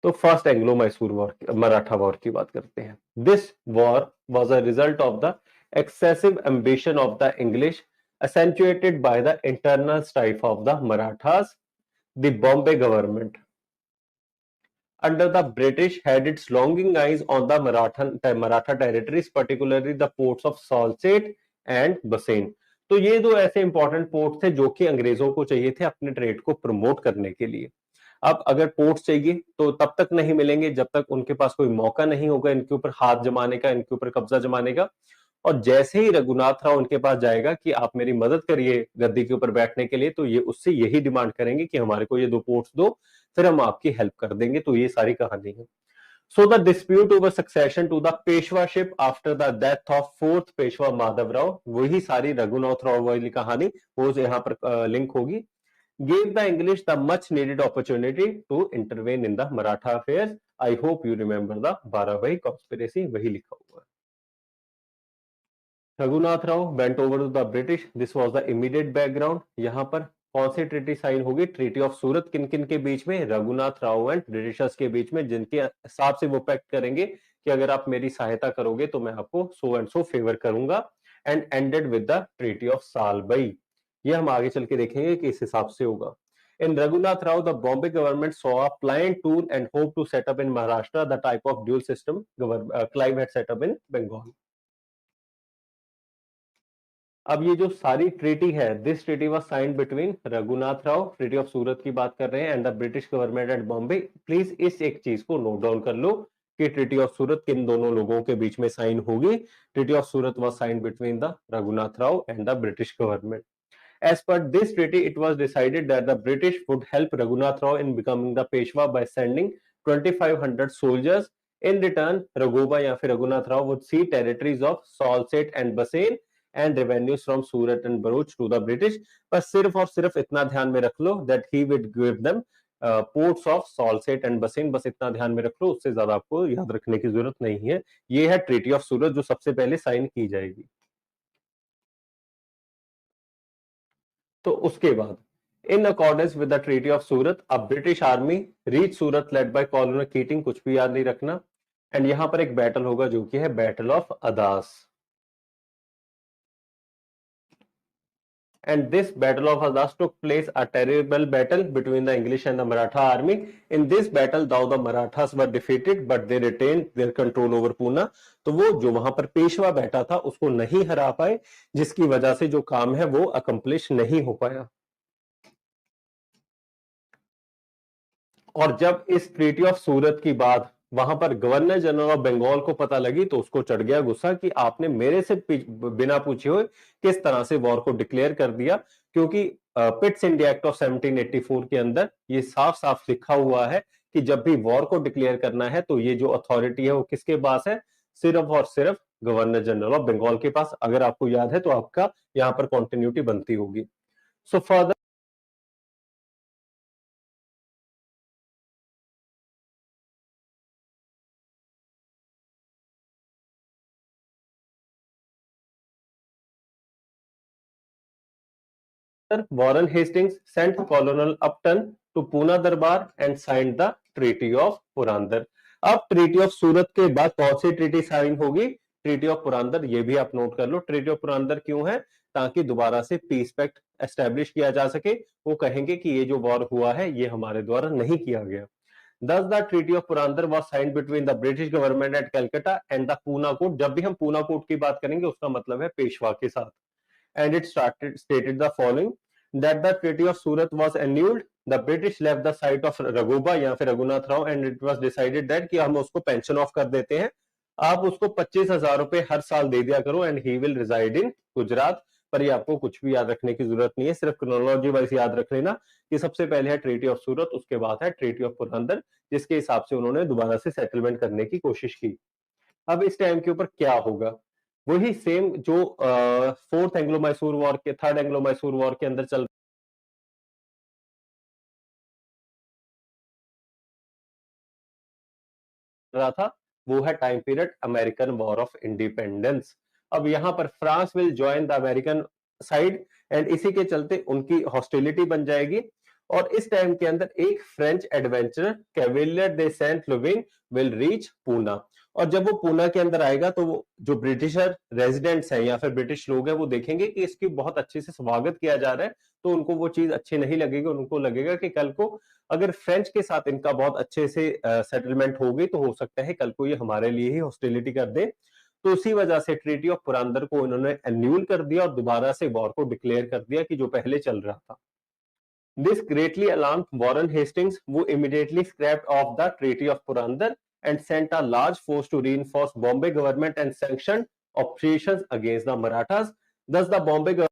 तो first Anglo Mysore war, Maratha war की बात करते हैं। This war was a result of the excessive ambition of the English, accentuated by the internal strife of the Marathas. The Bombay government, under the British, had its longing eyes on the Maratha territories, particularly the ports of Salsette and Bassein. तो ये दो ऐसे important port थे जो कि अंग्रेजों को चाहिए थे अपने ट्रेड को प्रमोट करने के लिए। अब अगर पोर्ट्स चाहिए तो तब तक नहीं मिलेंगे जब तक उनके पास कोई मौका नहीं होगा इनके ऊपर हाथ जमाने का, इनके ऊपर कब्जा जमाने का। और जैसे ही रघुनाथ राव उनके पास जाएगा कि आप मेरी मदद करिए गद्दी के ऊपर बैठने के लिए, तो ये उससे यही डिमांड करेंगे कि हमारे को ये दो पोर्ट्स दो, फिर हम आपकी हेल्प कर देंगे। तो ये सारी कहानी है। So the dispute over succession to the Peshwaship after the death of fourth Peshwa Madhav Rao, वही सारी रघुनाथ राव वाली कहानी वो यहाँ पर लिंक होगी। gave the English the much needed opportunity to intervene in the Maratha affairs. I hope you remember the Barabai conspiracy, वही लिखा हुआ है। Raghunath Rao went over to the British. This was the immediate background. यहाँ पर कौन सी treaty sign होगी? Treaty of सूरत। किन किन के बीच में? रघुनाथ राव एंड ब्रिटिशर्स के बीच में, जिनके हिसाब से वो पैक्ट करेंगे कि अगर आप मेरी सहायता करोगे तो मैं आपको सो एंड सो फेवर करूंगा। And ended with the treaty of Salbai. ये हम आगे चल के देखेंगे कि इस हिसाब से होगा। In Raghunath Rao, the Bombay government saw a pliant tool and hoped to set up in Maharashtra the type of dual system Clive had set up in Bengal. अब ये जो सारी ट्रीटी है, this treaty was signed between Raghunath Rao, treaty of Surat की बात कर रहे हैं, and the British government at Bombay. Please इस एक चीज को नोट डाउन कर लो कि ट्रीटी ऑफ सूरत किन दोनों लोगों के बीच में साइन होगी। Treaty of Surat was signed between the Raghunath Rao and the British government. As per this treaty, it was decided that the British would help Raghunath Rao in becoming the Peshwa by sending 2,500 soldiers. In return, Raghuba या फिर Raghunath Rao would cede territories of Salsette and Bassein and revenues from Surat and Bharuch to the British. पर सिर्फ और सिर्फ इतना ध्यान में रख लो that he would give them ports of Salsette and Bassein। बस इतना ध्यान में रख लो, उससे ज्यादा आपको याद रखने की जरूरत नहीं है। ये है ट्रीटी ऑफ सूरत जो सबसे पहले साइन की जाएगी। तो उसके बाद in accordance with the treaty of Surat, अब British army reach Surat led by colonel Keating, कुछ भी याद नहीं रखना। एंड यहां पर एक बैटल होगा जो कि है battle of Adas. And this battle of Adas took place, a terrible battle between the English and the Maratha army. In this battle, though the Marathas were defeated, but they retained their control over Pune. तो वो जो वहां पर पेशवा बैठा था उसको नहीं हरा पाए, जिसकी वजह से जो काम है वो अकम्प्लिश नहीं हो पाया। और जब इस ट्रीटी ऑफ सूरत की बात वहां पर गवर्नर जनरल ऑफ बंगाल को पता लगी तो उसको चढ़ गया गुस्सा कि आपने मेरे से बिना पूछे हुए किस तरह से वॉर को डिक्लेयर कर दिया। क्योंकि पिट्स इंडिया एक्ट ऑफ 1784 के अंदर ये साफ साफ लिखा हुआ है कि जब भी वॉर को डिक्लेयर करना है तो ये जो अथॉरिटी है वो किसके पास है? सिर्फ और सिर्फ गवर्नर जनरल ऑफ बंगाल के पास। अगर आपको याद है तो आपका यहाँ पर कॉन्टिन्यूटी बनती होगी। So further Warren Hastings sent Colonel Upton to Pune Darbar and signed the Treaty of Purandar. अब ट्रीटी ऑफ सूरत के बाद कौन सी ट्रीटी साइन होगी? Treaty of Purandar. ये भी आप नोट कर लो। ट्रीटी ऑफ पुरंदर क्यों है? ताकि दोबारा से पीस पैक्ट एस्टेब्लिश किया जा सके। वो कहेंगे कि ये जो वॉर हुआ है ये हमारे द्वारा नहीं किया गया। Thus the Treaty of Purandar was signed between the British government at Calcutta and the Pune Court। जब भी हम पूना कोर्ट की बात करेंगे उसका मतलब है पेशवा के साथ। And it stated the following, that the Treaty of Surat was annulled. The British left the site of Raghuba या फिर Raghunath Rao and it was decided that कि हम उसको पेंशन ऑफ कर देते हैं, आप उसको 25,000 रुपए हर साल दे दिया करो and he will reside in Gujarat. पर ये आपको कुछ भी याद रखने की जरूरत नहीं है, सिर्फ क्रोनोलॉजी वाइज याद रख लेना कि सबसे पहले है ट्रीटी ऑफ सूरत, उसके बाद है ट्रीटी ऑफ पुरंदर, जिसके हिसाब से उन्होंने दोबारा से सेटलमेंट करने की कोशिश की। अब इस टाइम के ऊपर क्या होगा? वही सेम जो फोर्थ एंग्लो मैसूर वॉर के, थर्ड एंग्लो मैसूर वॉर के अंदर चल रहा था, वो है time period American war of independence. अब यहां पर France will join the American side and इसी के चलते उनकी हॉस्टिलिटी बन जाएगी। और इस टाइम के अंदर एक French adventurer chevalier de Saint Lubin will reach Poona. और जब वो पूना के अंदर आएगा तो वो जो ब्रिटिशर रेजिडेंट्स हैं या फिर ब्रिटिश लोग हैं वो देखेंगे कि इसकी बहुत अच्छे से स्वागत किया जा रहा है, तो उनको वो चीज अच्छी नहीं लगेगी। उनको लगेगा कि कल को अगर फ्रेंच के साथ इनका बहुत अच्छे से सेटलमेंट हो गई तो हो सकता है कल को ये हमारे लिए ही हॉस्टिलिटी कर दे। तो उसी वजह से ट्रीटी ऑफ पुरंदर को इन्होंने एन्यूल कर दिया और दोबारा से वॉर को डिक्लेयर कर दिया कि जो पहले चल रहा था। This greatly alarmed Warren Hastings, who immediately scrapped off the Treaty of Purandar and sent a large force to reinforce Bombay government and sanctioned operations against the Marathas. Thus, the Bombay government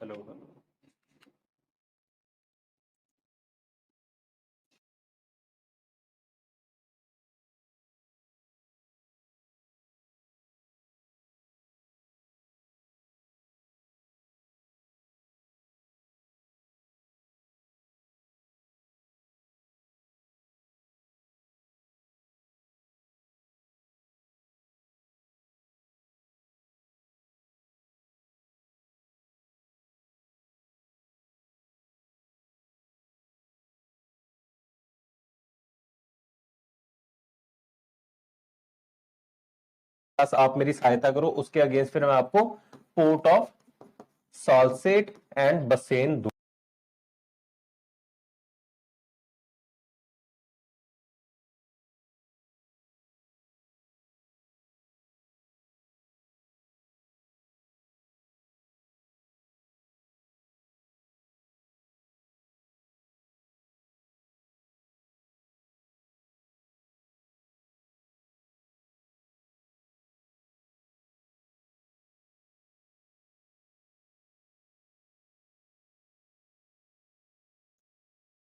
hello. आप मेरी सहायता करो, उसके against फिर मैं आपको port of Salcete and बसेन दूं।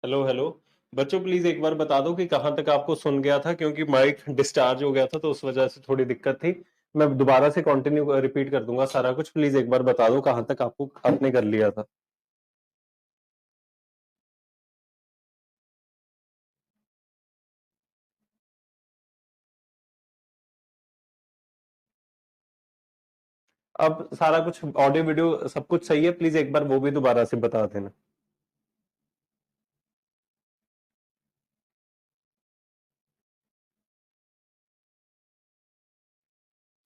Hello hello. बच्चों प्लीज एक बार बता दो कि कहां तक आपको सुन गया था, क्योंकि माइक डिस्चार्ज हो गया था तो उस वजह से थोड़ी दिक्कत थी। मैं दोबारा से कंटिन्यू रिपीट कर दूंगा सारा कुछ, प्लीज एक बार बता दो कहां तक आपको आपने कर लिया था। अब सारा कुछ ऑडियो वीडियो सब कुछ सही है, प्लीज एक बार वो भी दोबारा से बता देना।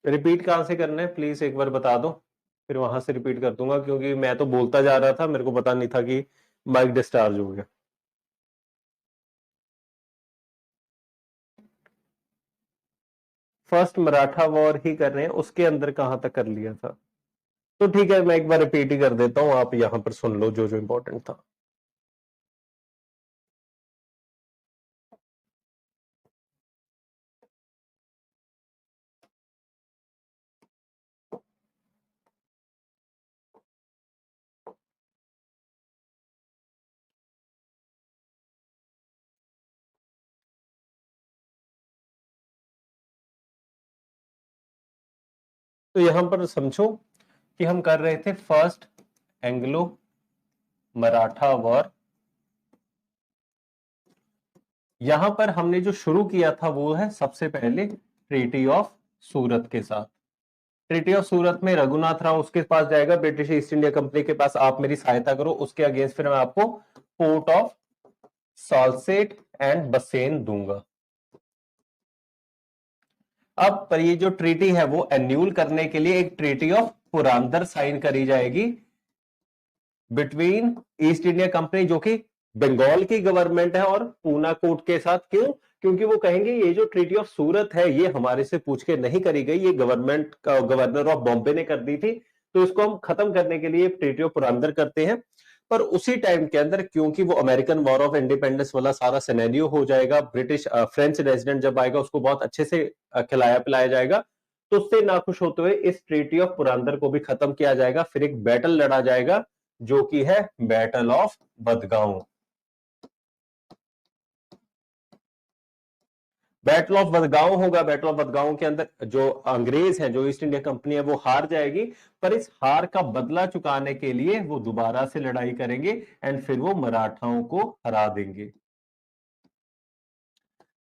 रिपीट कहां से करना है प्लीज एक बार बता दो, फिर वहां से रिपीट कर दूंगा, क्योंकि मैं तो बोलता जा रहा था, मेरे को पता नहीं था कि माइक डिस्चार्ज हो गया। फर्स्ट मराठा वॉर ही कर रहे हैं, उसके अंदर कहां तक कर लिया था? तो ठीक है, मैं एक बार रिपीट ही कर देता हूं, आप यहां पर सुन लो जो जो इंपॉर्टेंट था। तो यहां पर समझो कि हम कर रहे थे फर्स्ट एंग्लो मराठा वॉर। यहां पर हमने जो शुरू किया था वो है सबसे पहले ट्रीटी ऑफ सूरत के साथ। ट्रीटी ऑफ सूरत में रघुनाथ राव उसके पास जाएगा, ब्रिटिश ईस्ट इंडिया कंपनी के पास, आप मेरी सहायता करो, उसके अगेंस्ट फिर मैं आपको पोर्ट ऑफ साल्सेट एंड बसेन दूंगा। अब पर ये जो ट्रीटी है वो एन्यूल करने के लिए एक ट्रीटी ऑफ पुरंदर साइन करी जाएगी बिटवीन ईस्ट इंडिया कंपनी, जो कि बंगाल की गवर्नमेंट है, और पूना कोर्ट के साथ। क्यों? क्योंकि वो कहेंगे ये जो ट्रीटी ऑफ सूरत है ये हमारे से पूछ के नहीं करी गई, ये गवर्नमेंट का गवर्नर ऑफ बॉम्बे ने कर दी थी, तो इसको हम खत्म करने के लिए ट्रीटी ऑफ पुरंदर करते हैं। पर उसी टाइम के अंदर, क्योंकि वो अमेरिकन वॉर ऑफ इंडिपेंडेंस वाला सारा सिनेरियो हो जाएगा, ब्रिटिश फ्रेंच रेजिडेंट जब आएगा उसको बहुत अच्छे से खिलाया पिलाया जाएगा, तो उससे नाखुश होते हुए इस ट्रीटी ऑफ पुरंदर को भी खत्म किया जाएगा। फिर एक बैटल लड़ा जाएगा जो कि है बैटल ऑफ बदगांव। बैटल ऑफ बदगांव होगा। बैटल ऑफ बदगांव के अंदर जो अंग्रेज हैं, जो ईस्ट इंडिया कंपनी है, वो हार जाएगी, पर इस हार का बदला चुकाने के लिए वो दोबारा से लड़ाई करेंगे एंड फिर वो मराठाओं को हरा देंगे।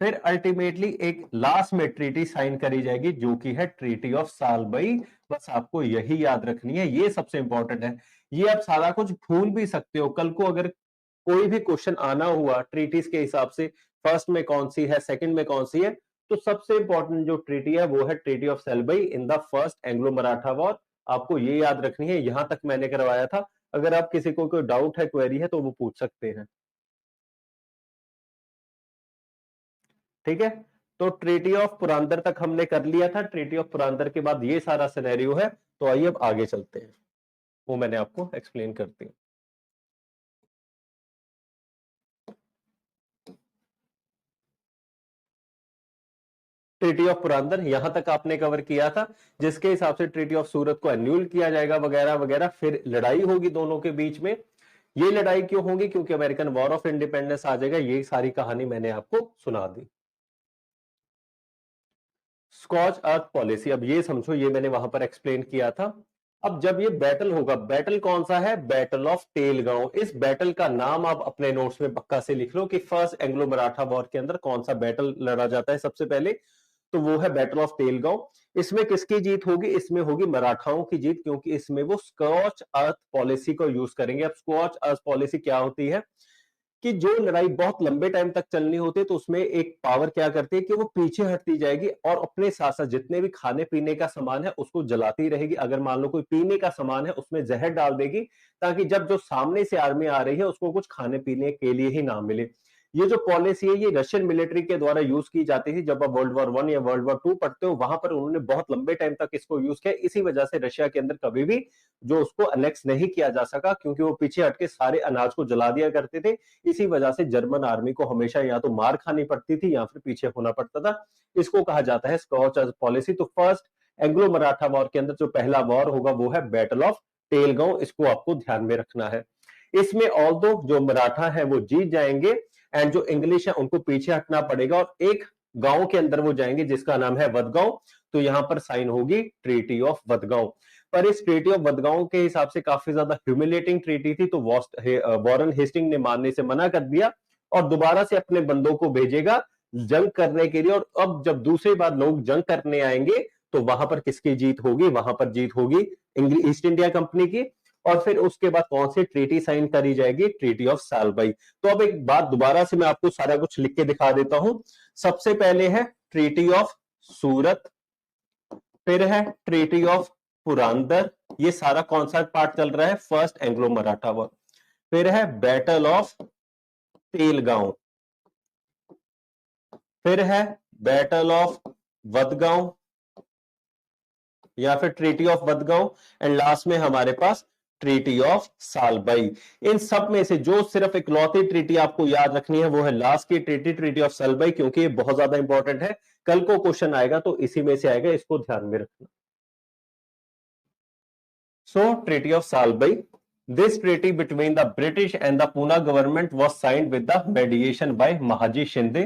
फिर अल्टीमेटली एक लास्ट में ट्रीटी साइन करी जाएगी जो कि है ट्रीटी ऑफ सालबई। बस आपको यही याद रखनी है, ये सबसे इंपॉर्टेंट है। ये आप सारा कुछ भूल भी सकते हो, कल को अगर कोई भी क्वेश्चन आना हुआ ट्रीटीज के हिसाब से, फर्स्ट में कौन सी है, सेकंड में कौन सी है, तो सबसे इंपॉर्टेंट जो ट्रीटी है वो है treaty of Salbai in the first Anglo Maratha war. आपको ये याद रखनी है, यहां तक मैंने करवाया था। अगर आप किसी को कोई डाउट है, क्वेरी है, तो वो पूछ सकते हैं। ठीक है, तो ट्रीटी ऑफ पुरंदर तक हमने कर लिया था। ट्रीटी ऑफ पुरंदर के बाद ये सारा सिनेरियो है, तो आइए अब आगे चलते हैं, वो मैंने आपको एक्सप्लेन करती हूँ। ट्रीटी ऑफ पुरंदर यहां तक आपने कवर किया था, जिसके हिसाब से ट्रीटी ऑफ सूरत को एन्यूल किया जाएगा वगैरह वगैरह। फिर लड़ाई होगी दोनों के बीच में। ये लड़ाई क्यों होगी? क्योंकि अमेरिकन वॉर ऑफ इंडिपेंडेंस आ जाएगा। ये सारी कहानी मैंने आपको सुना दी। स्कॉच अर्थ पॉलिसी, अब ये समझो, ये मैंने वहां पर एक्सप्लेन किया था। अब जब ये बैटल होगा, बैटल कौन सा है? Battle of Telgaon. इस बैटल का नाम आप अपने नोट्स में पक्का से लिख लो कि फर्स्ट एंग्लो मराठा वॉर के अंदर कौन सा बैटल लड़ा जाता है सबसे पहले, तो वो है बैटल ऑफ तेलगांव। इसमें किसकी जीत होगी? इसमें होगी मराठाओं की जीत, क्योंकि इसमें वो स्कॉच अर्थ पॉलिसी को यूज करेंगे। अब स्कॉच अर्थ पॉलिसी क्या होती है कि जो लड़ाई बहुत लंबे टाइम तक चलनी होती है, तो उसमें एक पावर क्या करती है कि वो पीछे हटती जाएगी और अपने साथ साथ जितने भी खाने पीने का सामान है उसको जलाती रहेगी। अगर मान लो कोई पीने का सामान है उसमें जहर डाल देगी, ताकि जब जो सामने से आर्मी आ रही है उसको कुछ खाने पीने के लिए ही ना मिले। ये जो पॉलिसी है ये रशियन मिलिट्री के द्वारा यूज की जाती थी। जब आप वर्ल्ड वॉर 1 या वर्ल्ड वॉर 2 पढ़ते हो, वहां पर उन्होंने बहुत लंबे टाइम तक इसको यूज किया। इसी वजह से रशिया के अंदर कभी भी जो उसको अनेक्स नहीं किया जा सका, क्योंकि वो पीछे हटके सारे अनाज को जला दिया करते थे। इसी वजह से जर्मन आर्मी को हमेशा या तो मार खानी पड़ती थी या फिर पीछे होना पड़ता था। इसको कहा जाता है स्कॉच अर्थ पॉलिसी। तो फर्स्ट एंग्लो मराठा वॉर के अंदर जो पहला वॉर होगा वो है बैटल ऑफ तेलगांव। इसको आपको ध्यान में रखना है। इसमें ऑल्दो जो मराठा है वो जीत जाएंगे एंड जो इंग्लिश है उनको पीछे हटना पड़ेगा, और एक गांव के अंदर वो जाएंगे जिसका नाम है वडगांव। तो यहां पर साइन होगी ट्रीटी ऑफ वडगांव। पर इस ट्रीटी ऑफ वडगांव के हिसाब से काफी ज्यादा ह्यूमिलेटिंग ट्रीटी थी, तो वॉरेन हेस्टिंग ने मानने से मना कर दिया और दोबारा से अपने बंदों को भेजेगा जंग करने के लिए। और अब जब दूसरी बार लोग जंग करने आएंगे तो वहां पर किसकी जीत होगी? वहां पर जीत होगी ईस्ट इंडिया कंपनी की। और फिर उसके बाद कौन सी ट्रीटी साइन करी जाएगी? Treaty of Salbai. तो अब एक बात दोबारा से मैं आपको सारा कुछ लिख के दिखा देता हूं। सबसे पहले है ट्रीटी ऑफ सूरत, फिर है ट्रीटी ऑफ पुरंदर, ये सारा कौन सा पार्ट चल रहा है? First Anglo Maratha war. फिर है बैटल ऑफ तेलगांव, फिर है बैटल ऑफ वडगांव या फिर treaty of Wadgaon, and last में हमारे पास ट्रीटी ऑफ सालबाई। इन सब में से जो सिर्फ इकलौती ट्रीटी आपको याद रखनी है वो है लास्ट की ट्रीटी, ट्रीटी ऑफ सालबाई, क्योंकि ये बहुत ज्यादा इंपॉर्टेंट है। कल को क्वेश्चन आएगा तो इसी में से आएगा, इसको ध्यान में रखना। So treaty of Salbai, this treaty between the British and the Pune government was signed with the mediation by Mahaji Shinde.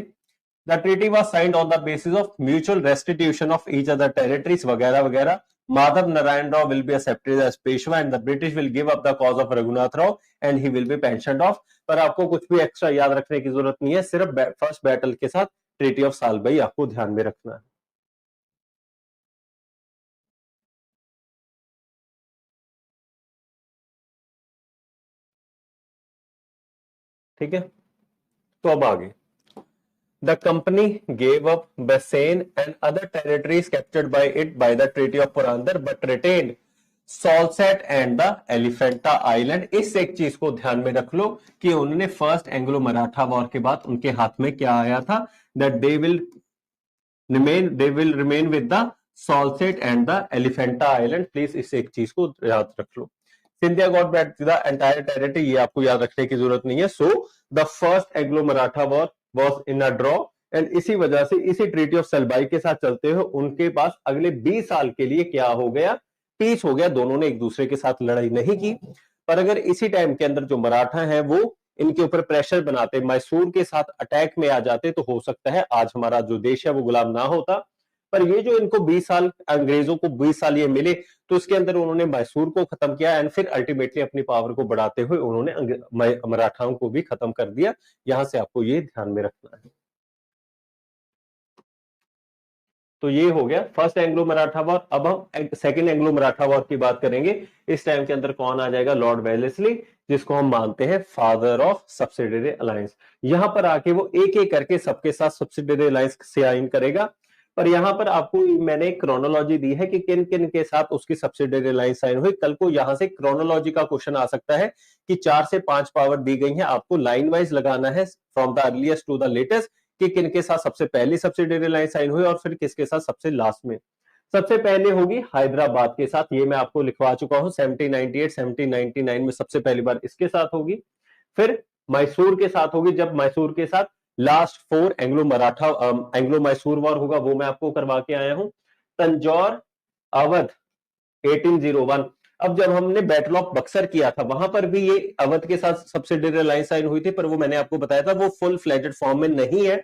The treaty was signed on the basis of mutual restitution of each other territories वगैरह वगैरह। Madhav Narayan Rao will be accepted as Peshwa and the British will give up the cause of Raghunath Rao and he will be pensioned off। पर आपको कुछ भी extra याद रखने की जरूरत नहीं है, सिर्फ फर्स्ट बैटल के साथ ट्रीटी ऑफ सालबाई आपको ध्यान में रखना है। ठीक है, तो अब आगे। The company gave up Bassein and other territories captured by it by the Treaty of Purandar, but retained Salsette and the Elephanta Island। इस एक चीज को ध्यान में रख लो कि उन्होंने फर्स्ट एंग्लो मराठा वॉर के बाद उनके हाथ में क्या आया था? That they will remain with the Salsette and the Elephanta Island। Please इस एक चीज को याद रख लो। Scindia got back the entire territory, ये आपको याद रखने की जरूरत नहीं है। So the first Anglo Maratha war was in a draw, and इसी वजह से इसी ट्रीटी ऑफ सलबाई के साथ चलते हुए उनके पास अगले 20 साल के लिए क्या हो गया? पीस हो गया। दोनों ने एक दूसरे के साथ लड़ाई नहीं की। पर अगर इसी टाइम के अंदर जो मराठा है वो इनके ऊपर प्रेशर बनाते, मैसूर के साथ अटैक में आ जाते, तो हो सकता है आज हमारा जो देश है वो गुलाम ना होता। पर ये जो इनको 20 साल, अंग्रेजों को 20 साल ये मिले, तो इसके अंदर उन्होंने मैसूर को खत्म किया एंड फिर अल्टीमेटली अपनी पावर को बढ़ाते हुए उन्होंने मराठाओं को भी खत्म कर दिया। यहां से आपको ये ध्यान में रखना है। तो ये हो गया फर्स्ट एंग्लो मराठा वॉर। अब हम सेकंड एंग्लो मराठा वॉर की बात करेंगे। इस टाइम के अंदर कौन आ जाएगा? लॉर्ड वेलेस्ली, जिसको हम मानते हैं फादर ऑफ सब्सिडियरी अलायंस। यहां पर आके वो एक एक करके सबके साथ सब्सिडियरी अलायंस साइन करेगा। पर यहां पर आपको मैंने क्रोनोलॉजी दी है कि किन किन के साथ उसकी सब्सिडियरी अलायंस साइन हुई। कल को यहां से क्रोनोलॉजी का क्वेश्चन आ सकता है कि 4 से 5 पावर दी गई है, आपको लाइन वाइज लगाना है from the earliest to the latest कि किनके साथ सबसे पहली सब्सिडियरी अलायंस साइन हुई और फिर किसके साथ सबसे लास्ट में। सबसे पहले होगी हैदराबाद के साथ, ये मैं आपको लिखवा चुका हूं 1798 1799 में सबसे पहली बार इसके साथ होगी। फिर मैसूर के साथ होगी, जब मैसूर के साथ last 4 Anglo Maratha Anglo Mysore war होगा, वो मैं आपको करवा के आया हूं। तंजौर अवध 1801। अब जब हमने बैटल ऑफ बक्सर किया था, वहां पर भी ये अवध के साथ सब्सिडियरी अलायंस साइन हुई थी, पर वो मैंने आपको बताया था वो फुल फ्लेजेड फॉर्म में नहीं है।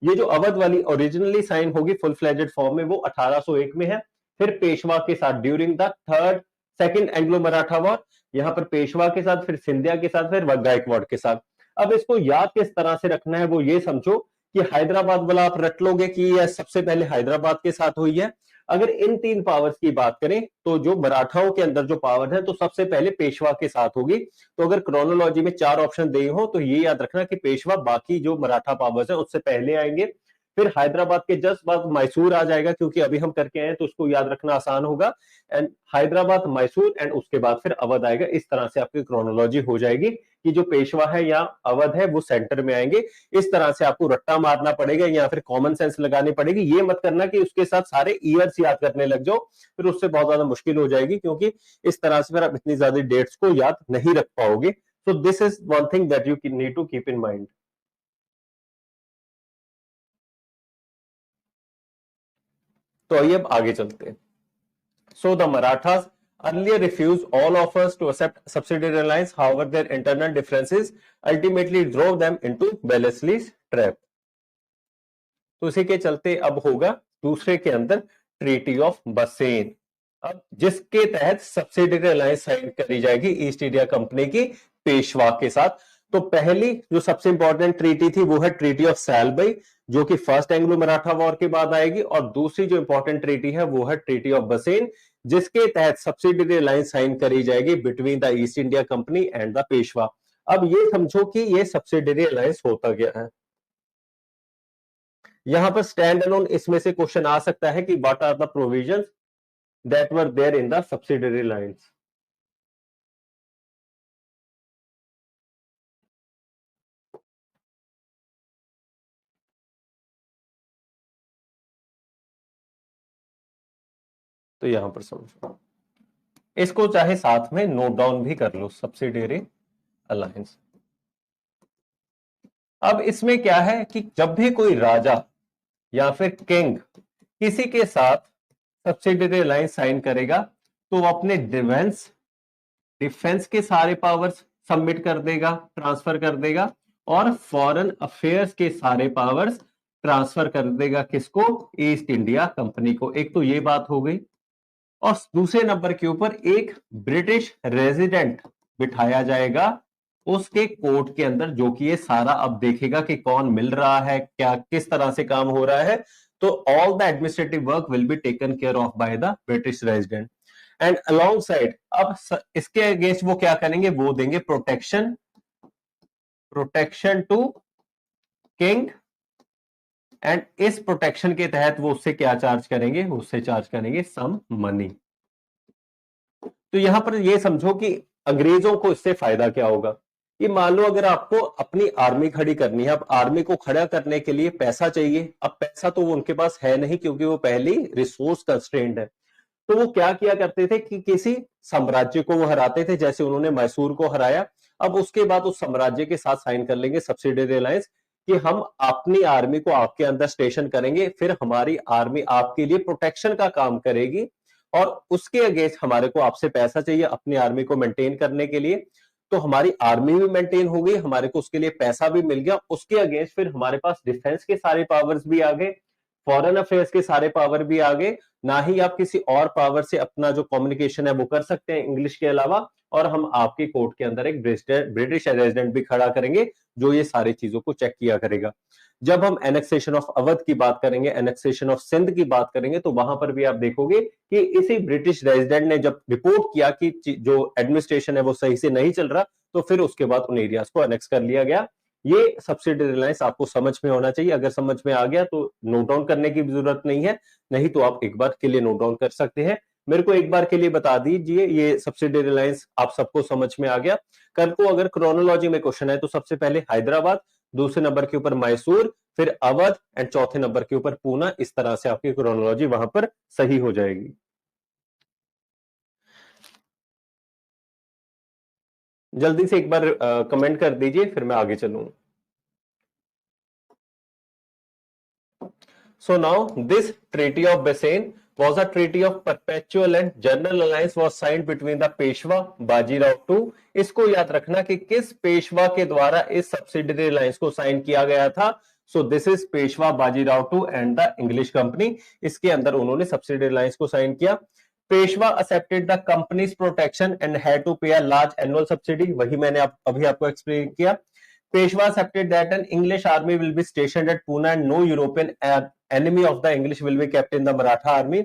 ये जो अवध वाली ओरिजिनली साइन होगी फुल फ्लेजेड फॉर्म में, वो 1801 में है। फिर पेशवा के साथ during the third second Anglo Maratha war, यहां पर पेशवा के साथ, फिर सिंधिया के साथ, फिर गायकवाड़ के साथ। अब इसको याद किस तरह से रखना है वो ये समझो कि हैदराबाद वाला आप रट लोगे कि यह सबसे पहले हैदराबाद के साथ हुई है। अगर इन तीन पावर्स की बात करें तो जो मराठाओं के अंदर जो पावर है तो सबसे पहले पेशवा के साथ होगी। तो अगर क्रोनोलॉजी में 4 ऑप्शन दिए हो तो ये याद रखना कि पेशवा बाकी जो मराठा पावर्स है उससे पहले आएंगे। फिर हैदराबाद के जस्ट बाद मैसूर आ जाएगा, क्योंकि अभी हम करके आए तो उसको याद रखना आसान होगा। एंड हैदराबाद, मैसूर, एंड उसके बाद फिर अवध आएगा। इस तरह से आपकी क्रोनोलॉजी हो जाएगी कि जो पेशवा है या अवध है वो सेंटर में आएंगे। इस तरह से आपको रट्टा मारना पड़ेगा या फिर कॉमन सेंस लगानी पड़ेगी। ये मत करना कि उसके साथ सारे ईयर्स याद करने लग जाओ, फिर उससे बहुत ज्यादा मुश्किल हो जाएगी, क्योंकि इस तरह से फिर आप इतनी ज्यादा डेट्स को याद नहीं रख पाओगे। So this is one thing that you need to keep in mind. तो आइए अब आगे चलते हैं। So the Marathas earlier refused all offers to accept subsidiary alliance. However, their internal differences ultimately drove them into Wellesley's trap. तो इसी के चलते अब होगा दूसरे के अंदर ट्रीटी ऑफ बसेन, अब जिसके तहत सब्सिडियरी अलायंस साइन करी जाएगी ईस्ट इंडिया कंपनी की पेशवा के साथ। तो पहली जो सबसे इंपॉर्टेंट ट्रीटी थी वो है ट्रीटी ऑफ सैलबई, जो कि फर्स्ट एंग्लो मराठा वॉर के बाद आएगी। और दूसरी जो इंपॉर्टेंट ट्रीटी है वो है ट्रीटी ऑफ बसेन, जिसके तहत सब्सिडियरी अलायंस साइन करी जाएगी between the east India company and the Peshwa. अब ये समझो कि ये सब्सिडियरी अलायंस होता गया है। यहां पर स्टैंड अलोन इसमें से क्वेश्चन आ सकता है कि what are the provisions that were there in the subsidiary lines. तो यहां पर समझो, इसको चाहे साथ में नोट डाउन भी कर लो, सब्सिडियरी अलायंस। अब इसमें क्या है कि जब भी कोई राजा या फिर किंग किसी के साथ सब्सिडियरी अलायंस साइन करेगा तो वो अपने डिफेंस डिफेंस के सारे पावर्स सबमिट कर देगा, ट्रांसफर कर देगा, और फॉरेन अफेयर्स के सारे पावर्स ट्रांसफर कर देगा किसको? ईस्ट इंडिया कंपनी को। एक तो ये बात हो गई। और दूसरे नंबर के ऊपर एक ब्रिटिश रेजिडेंट बिठाया जाएगा उसके कोर्ट के अंदर, जो कि ये सारा अब देखेगा कि कौन मिल रहा है, क्या किस तरह से काम हो रहा है। तो all the administrative work will be taken care of by the British resident. And alongside अब इसके अगेंस्ट वो क्या करेंगे? वो देंगे protection, protection to king. And इस प्रोटेक्शन के तहत वो उससे क्या चार्ज करेंगे? उससे चार्ज करेंगे सम मनी। तो यहां पर ये समझो कि अंग्रेजों को इससे फायदा क्या होगा। ये मान लो अगर आपको अपनी आर्मी खड़ी करनी है, अब आर्मी को खड़ा करने के लिए पैसा चाहिए। अब पैसा तो वो उनके पास है नहीं, क्योंकि वो पहले रिसोर्स कंस्ट्रेंट है। तो वो क्या किया करते थे कि किसी साम्राज्य को वो हराते थे, जैसे उन्होंने मैसूर को हराया। अब उसके बाद उस साम्राज्य के साथ साइन कर लेंगे सब्सिडियरी अलायंस कि हम अपनी आर्मी को आपके अंदर स्टेशन करेंगे, फिर हमारी आर्मी आपके लिए प्रोटेक्शन का काम करेगी, और उसके अगेंस्ट हमारे को आपसे पैसा चाहिए अपनी आर्मी को मेंटेन करने के लिए। तो हमारी आर्मी भी मेंटेन हो गई, हमारे को उसके लिए पैसा भी मिल गया, उसके अगेंस्ट फिर हमारे पास डिफेंस के सारे पावर्स भी आ गए, फॉरेन अफेयर्स के सारे पावर भी आ गए। ना ही आप किसी और पावर से अपना जो कम्युनिकेशन है वो कर सकते हैं इंग्लिश के अलावा, और हम आपके कोर्ट के अंदर एक ब्रिटिश रेजिडेंट भी खड़ा करेंगे जो ये सारी चीजों को चेक किया करेगा। जब हम एनेक्सेशन ऑफ अवध की बात करेंगे, एनेक्सेशन ऑफ सिंध की बात करेंगे, तो वहां पर भी आप देखोगे कि इसी ब्रिटिश रेजिडेंट ने जब रिपोर्ट किया कि जो एडमिनिस्ट्रेशन है वो सही से नहीं चल रहा, तो फिर उसके बाद उन एरियाज को एनेक्स कर लिया गया। ये सब्सिडियरी अलायंस आपको समझ में होना चाहिए। अगर समझ में आ गया तो नोट डाउन करने की भी जरूरत नहीं है, नहीं तो आप एक बार के लिए नोट डाउन कर सकते हैं। मेरे को एक बार के लिए बता दीजिए, ये सब्सिडियरी अलायंस आप सबको समझ में आ गया? कल को अगर क्रोनोलॉजी में क्वेश्चन है तो सबसे पहले हैदराबाद, दूसरे नंबर के ऊपर मैसूर, फिर अवध, एंड चौथे नंबर के ऊपर पूना। इस तरह से आपकी क्रोनोलॉजी वहां पर सही हो जाएगी। जल्दी से एक बार कमेंट कर दीजिए, फिर मैं आगे चलूंगा। So now this Treaty of Bassein was a treaty of perpetual and general alliance was signed between the Peshwa Bajirao II. इसको याद रखना कि किस पेशवा के द्वारा इस सब्सिडरी अलायंस को साइन किया गया था. सो this is Peshwa Bajirao II and the English company. इसके अंदर उन्होंने सब्सिडरी अलायंस को साइन किया. Peshwa accepted the company's protection and had to pay a large annual subsidy. वही मैंने अभी आपको एक्सप्लेन किया. Peshwa accepted that an English army will be stationed at Pune and no European enemy of the English will be kept in the Maratha army.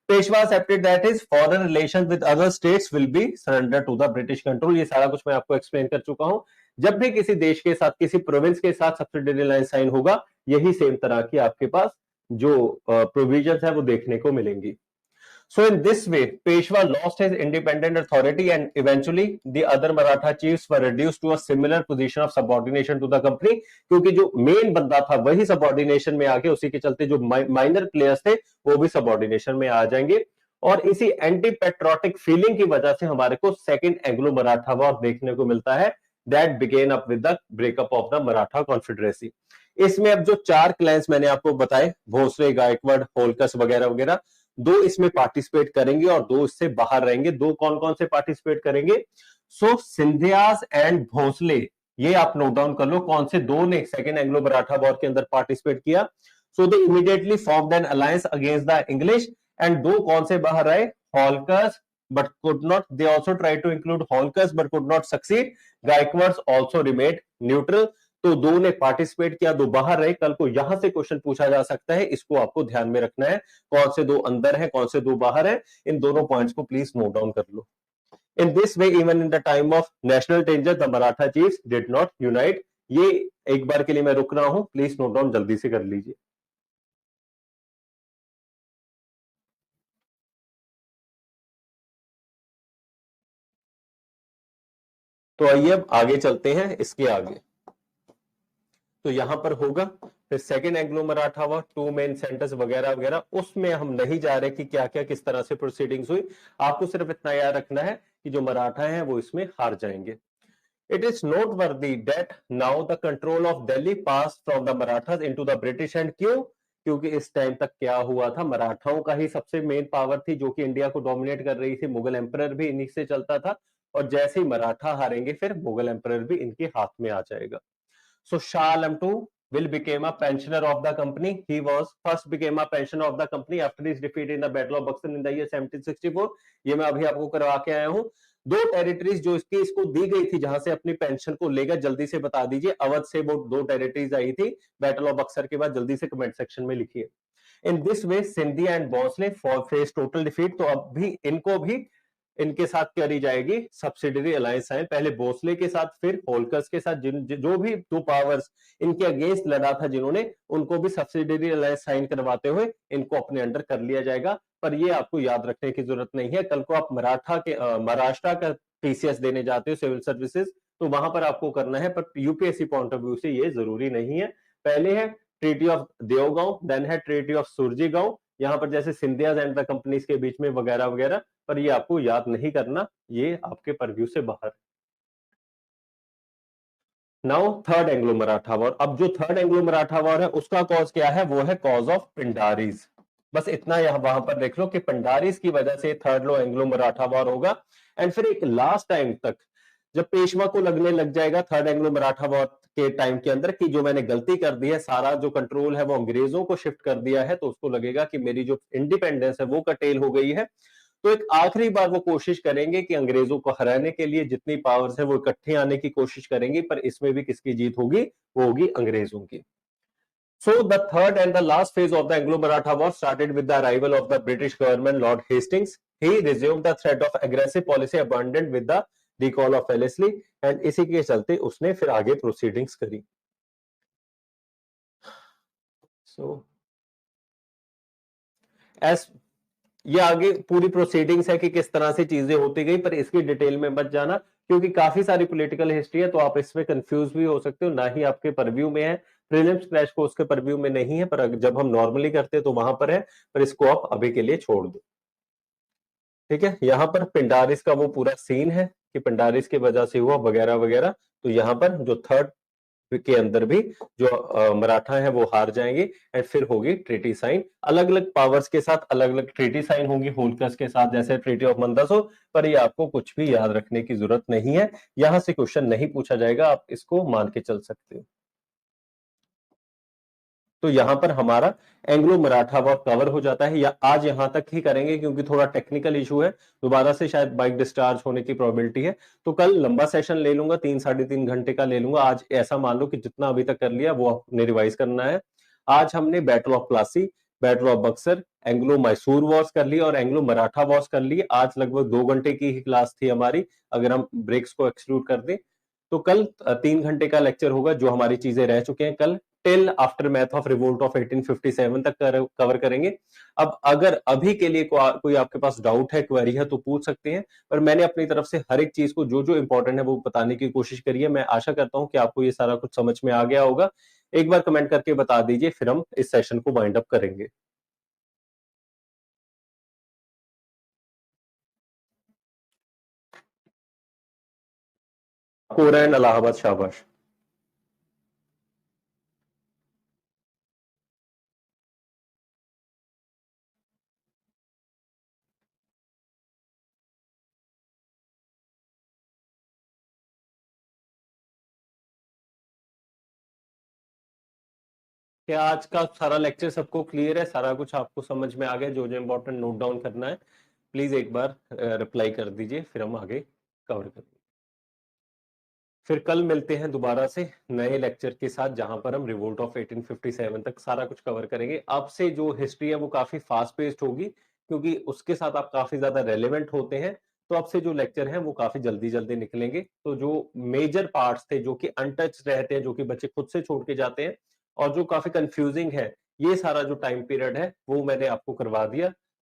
Peshwa accepted that his foreign relations with other states will be surrendered to the British control. ये सारा कुछ मैं आपको explain कर चुका हूं. जब भी किसी देश के साथ, किसी प्रोविंस के साथ सब्सिडरी अलायंस साइन होगा, यही सेम तरह की आपके पास जो प्रोविजंस है वो देखने को मिलेंगी. So in this way, Peshwa lost his independent authority and eventually the other Maratha chiefs were reduced to a similar position of subordination to the company. क्योंकि जो मेन बंदा था वही सबॉर्डिनेशन में आ गया, उसी के चलते जो माइनर प्लेयर्स थे वो भी सबॉर्डिनेशन में आ जाएंगे. और इसी एंटी पेट्रोटिक फीलिंग की वजह से हमारे को सेकेंड एंग्लो मराठा वॉर देखने को मिलता है. That begin up with the breakup of the Maratha confederacy. इसमें अब जो 4 क्लैंस मैंने आपको बताए, भोसले, गायकवाड़, होलकस वगैरह वगैरह, 2 इसमें पार्टिसिपेट करेंगे और 2 इससे बाहर रहेंगे. 2 कौन कौन से पार्टिसिपेट करेंगे? सो सिंधियास एंड भोसले, ये आप नोट डाउन कर लो कौन से 2 ने सेकेंड एंग्लो मराठा वॉर के अंदर पार्टिसिपेट किया. So they immediately formed an alliance against the English. And 2 कौन से बाहर आए? होलकस but could not. They also tried to include Holkers but could not succeed. Gaikwads also remained neutral. तो 2 ने participate किया, 2 बाहर रहे. कल को यहां से क्वेश्चन पूछा जा सकता है, इसको आपको ध्यान में रखना है. कौन से 2 अंदर है, कौन से 2 बाहर है, इन दोनों पॉइंट्स को प्लीज नोट डाउन कर लो. In this way even in the time of national danger the Maratha chiefs did not unite. ये एक बार के लिए मैं रुक रहा हूं, प्लीज नोट डाउन जल्दी से कर लीजिए. तो आइए अब आगे चलते हैं. इसके आगे तो यहां पर होगा फिर second Anglo Maratha war, 2 main centres वगैरह वगैरह. उसमें हम नहीं जा रहे कि क्या क्या किस तरह से प्रोसीडिंग्स हुई. आपको सिर्फ इतना याद रखना है कि जो मराठा हैं वो इसमें हार जाएंगे. इट इज नोट वर्दी that now the control of Delhi pass from the Marathas into the British. And क्यों? क्योंकि इस टाइम तक क्या हुआ था, मराठाओं का ही सबसे मेन पावर थी जो कि इंडिया को डोमिनेट कर रही थी. मुगल एम्परर भी इन्हीं से चलता था और जैसे ही मराठा हारेंगे फिर मुगल एम्परर भी इनके हाथ में आ जाएगा. So Shah Alam II will become a pensioner of the company. He was first became a pensioner of the company after his defeat in the Battle of Buxar in the year 1764. ये मैं अभी आपको करवा के आया हूं. 2 territories जो इसको दी गई थी जहां से अपनी पेंशन को लेगा, जल्दी से बता दीजिए. अवध से वो 2 टेरिटरीज आई थी बैटल ऑफ बक्सर के बाद, जल्दी से कमेंट सेक्शन में लिखिए. In this way Scindia and Bhonsle face total defeat. तो अब भी इनको भी इनके साथ करी जाएगी सब्सिडरी अलायंस साइन. पहले भोसले के साथ, फिर होलकर्स के साथ, जो भी 2 पावर्स इनके अगेंस्ट लड़ा था जिन्होंने, उनको भी सब्सिडरी अलायंस साइन करवाते हुए इनको अपने अंडर कर लिया जाएगा. पर ये आपको याद रखने की जरूरत नहीं है. कल को आप महाराष्ट्र का टीसीएस देने जाते हो, सिविल सर्विसेज, तो वहां पर आपको करना है. पर यूपीएससी पॉइंट ऑफ व्यू से ये जरूरी नहीं है. पहले है ट्रीटी ऑफ देवगांव, देन है ट्रीटी ऑफ सुरजीगांव. यहां पर जैसे सिंधियाज एंड द कंपनीज के बीच में वगैरह वगैरह, पर ये आपको याद नहीं करना, ये आपके परव्यू से बाहर. Now third Anglo Maratha war. अब जो थर्ड एंग्लो मराठा वॉर है उसका कॉज क्या है? वो है कॉज ऑफ पिंडारीज. बस इतना यहां वहां पर देख लो कि पिंडारीज की वजह से थर्ड एंग्लो मराठा वॉर होगा. एंड फिर एक लास्ट टाइम तक जब पेशवा को लगने लग जाएगा थर्ड एंग्लो मराठा वॉर के टाइम के अंदर कि जो मैंने गलती कर दी है, सारा जो कंट्रोल है वो अंग्रेजों को शिफ्ट कर दिया है, तो उसको लगेगा कि मेरी जो इंडिपेंडेंस है वो कटेल हो गई है. तो एक आखिरी बार वो कोशिश करेंगे कि अंग्रेजों को हराने के लिए जितनी पावर्स है वो इकट्ठे आने की कोशिश करेंगे. पर इसमें भी किसकी जीत होगी? वो होगी अंग्रेजों की. So the third and the last phase of the Anglo-Maratha War started with the arrival of the British government, Lord Hastings. He resumed the threat of aggressive policy abandoned with the recall of Wellesley, and इसी के चलते उसने फिर आगे proceedings करी. So as ये आगे पूरी प्रोसीडिंग्स है कि किस तरह से चीजें होती गई, पर इसकी डिटेल में मत जाना क्योंकि काफी सारी पॉलिटिकल हिस्ट्री है, तो आप इसमें कंफ्यूज भी हो सकते हो. ना ही आपके परव्यू में है, प्रीलिम्स क्रैश कोर्स के परव्यू में नहीं है, पर जब हम नॉर्मली करते हैं तो वहां पर है. पर इसको आप अभी के लिए छोड़ दो. ठीक है. यहां पर पिंडारिस का वो पूरा सीन है कि पिंडारिस की वजह से हुआ वगैरह वगैरह. तो यहां पर जो थर्ड के अंदर भी जो मराठा है वो हार जाएंगे एंड फिर होगी ट्रीटी साइन। अलग अलग पावर्स के साथ अलग अलग ट्रीटी साइन होंगी, होल्कर्स के साथ जैसे ट्रीटी ऑफ मंदसौर। पर ये आपको कुछ भी याद रखने की जरूरत नहीं है, यहां से क्वेश्चन नहीं पूछा जाएगा, आप इसको मान के चल सकते हो। तो यहां पर हमारा एंग्लो मराठा वॉर कवर हो जाता है, या आज यहां तक ही करेंगे क्योंकि थोड़ा टेक्निकल इशू है, दोबारा से शायद बाइक डिस्चार्ज होने की प्रोबेबिलिटी है। तो कल लंबा सेशन ले लूंगा, 3 साढ़े 3 घंटे का ले लूंगा। आज ऐसा मान लो कि जितना अभी तक कर लिया वो आपने रिवाइज करना है। आज हमने battle of Plassey, battle of Buxar, Anglo Mysore Wars कर ली और एंग्लो मराठा वॉर्स कर ली। आज लगभग 2 घंटे की ही क्लास थी हमारी, अगर हम ब्रेक्स को एक्सक्लूड कर दें। तो कल 3 घंटे का लेक्चर होगा, जो हमारी चीजें रह चुके हैं कल till after math of revolt of 1857 तक कवर करेंगे। अब अगर अभी के लिए कोई आपके पास डाउट है, क्वेरी है, तो पूछ सकते हैं। पर मैंने अपनी तरफ से हर एक चीज को जो जो इंपॉर्टेंट है वो बताने की कोशिश करी है। मैं आशा करता हूं कि आपको ये सारा कुछ समझ में आ गया होगा। एक बार कमेंट करके बता दीजिए, फिर हम इस सेशन को वाइंड अप करेंगे। कोरा एंड इलाहाबाद, शाबाश। क्या आज का सारा लेक्चर सबको क्लियर है? सारा कुछ आपको समझ में आ गया? जो जो इंपॉर्टेंट नोट डाउन करना है प्लीज एक बार रिप्लाई कर दीजिए, फिर हम आगे कवर करेंगे। फिर कल मिलते हैं दोबारा से नए लेक्चर के साथ, जहां पर हम रिवोल्ट ऑफ 1857 तक सारा कुछ कवर करेंगे। अब से जो हिस्ट्री है वो काफी फास्ट पेस्ड होगी, क्योंकि उसके साथ आप काफी ज्यादा रेलेवेंट होते हैं। तो अब से जो लेक्चर हैं वो काफी जल्दी जल्दी निकलेंगे। तो जो मेजर पार्ट्स थे जो कि अनटच रहते हैं, जो कि बच्चे खुद से छोड़ के जाते हैं और जो काफी कंफ्यूजिंग है, ये सारा जो टाइम पीरियड है वो मैंने आपको करवा दिया।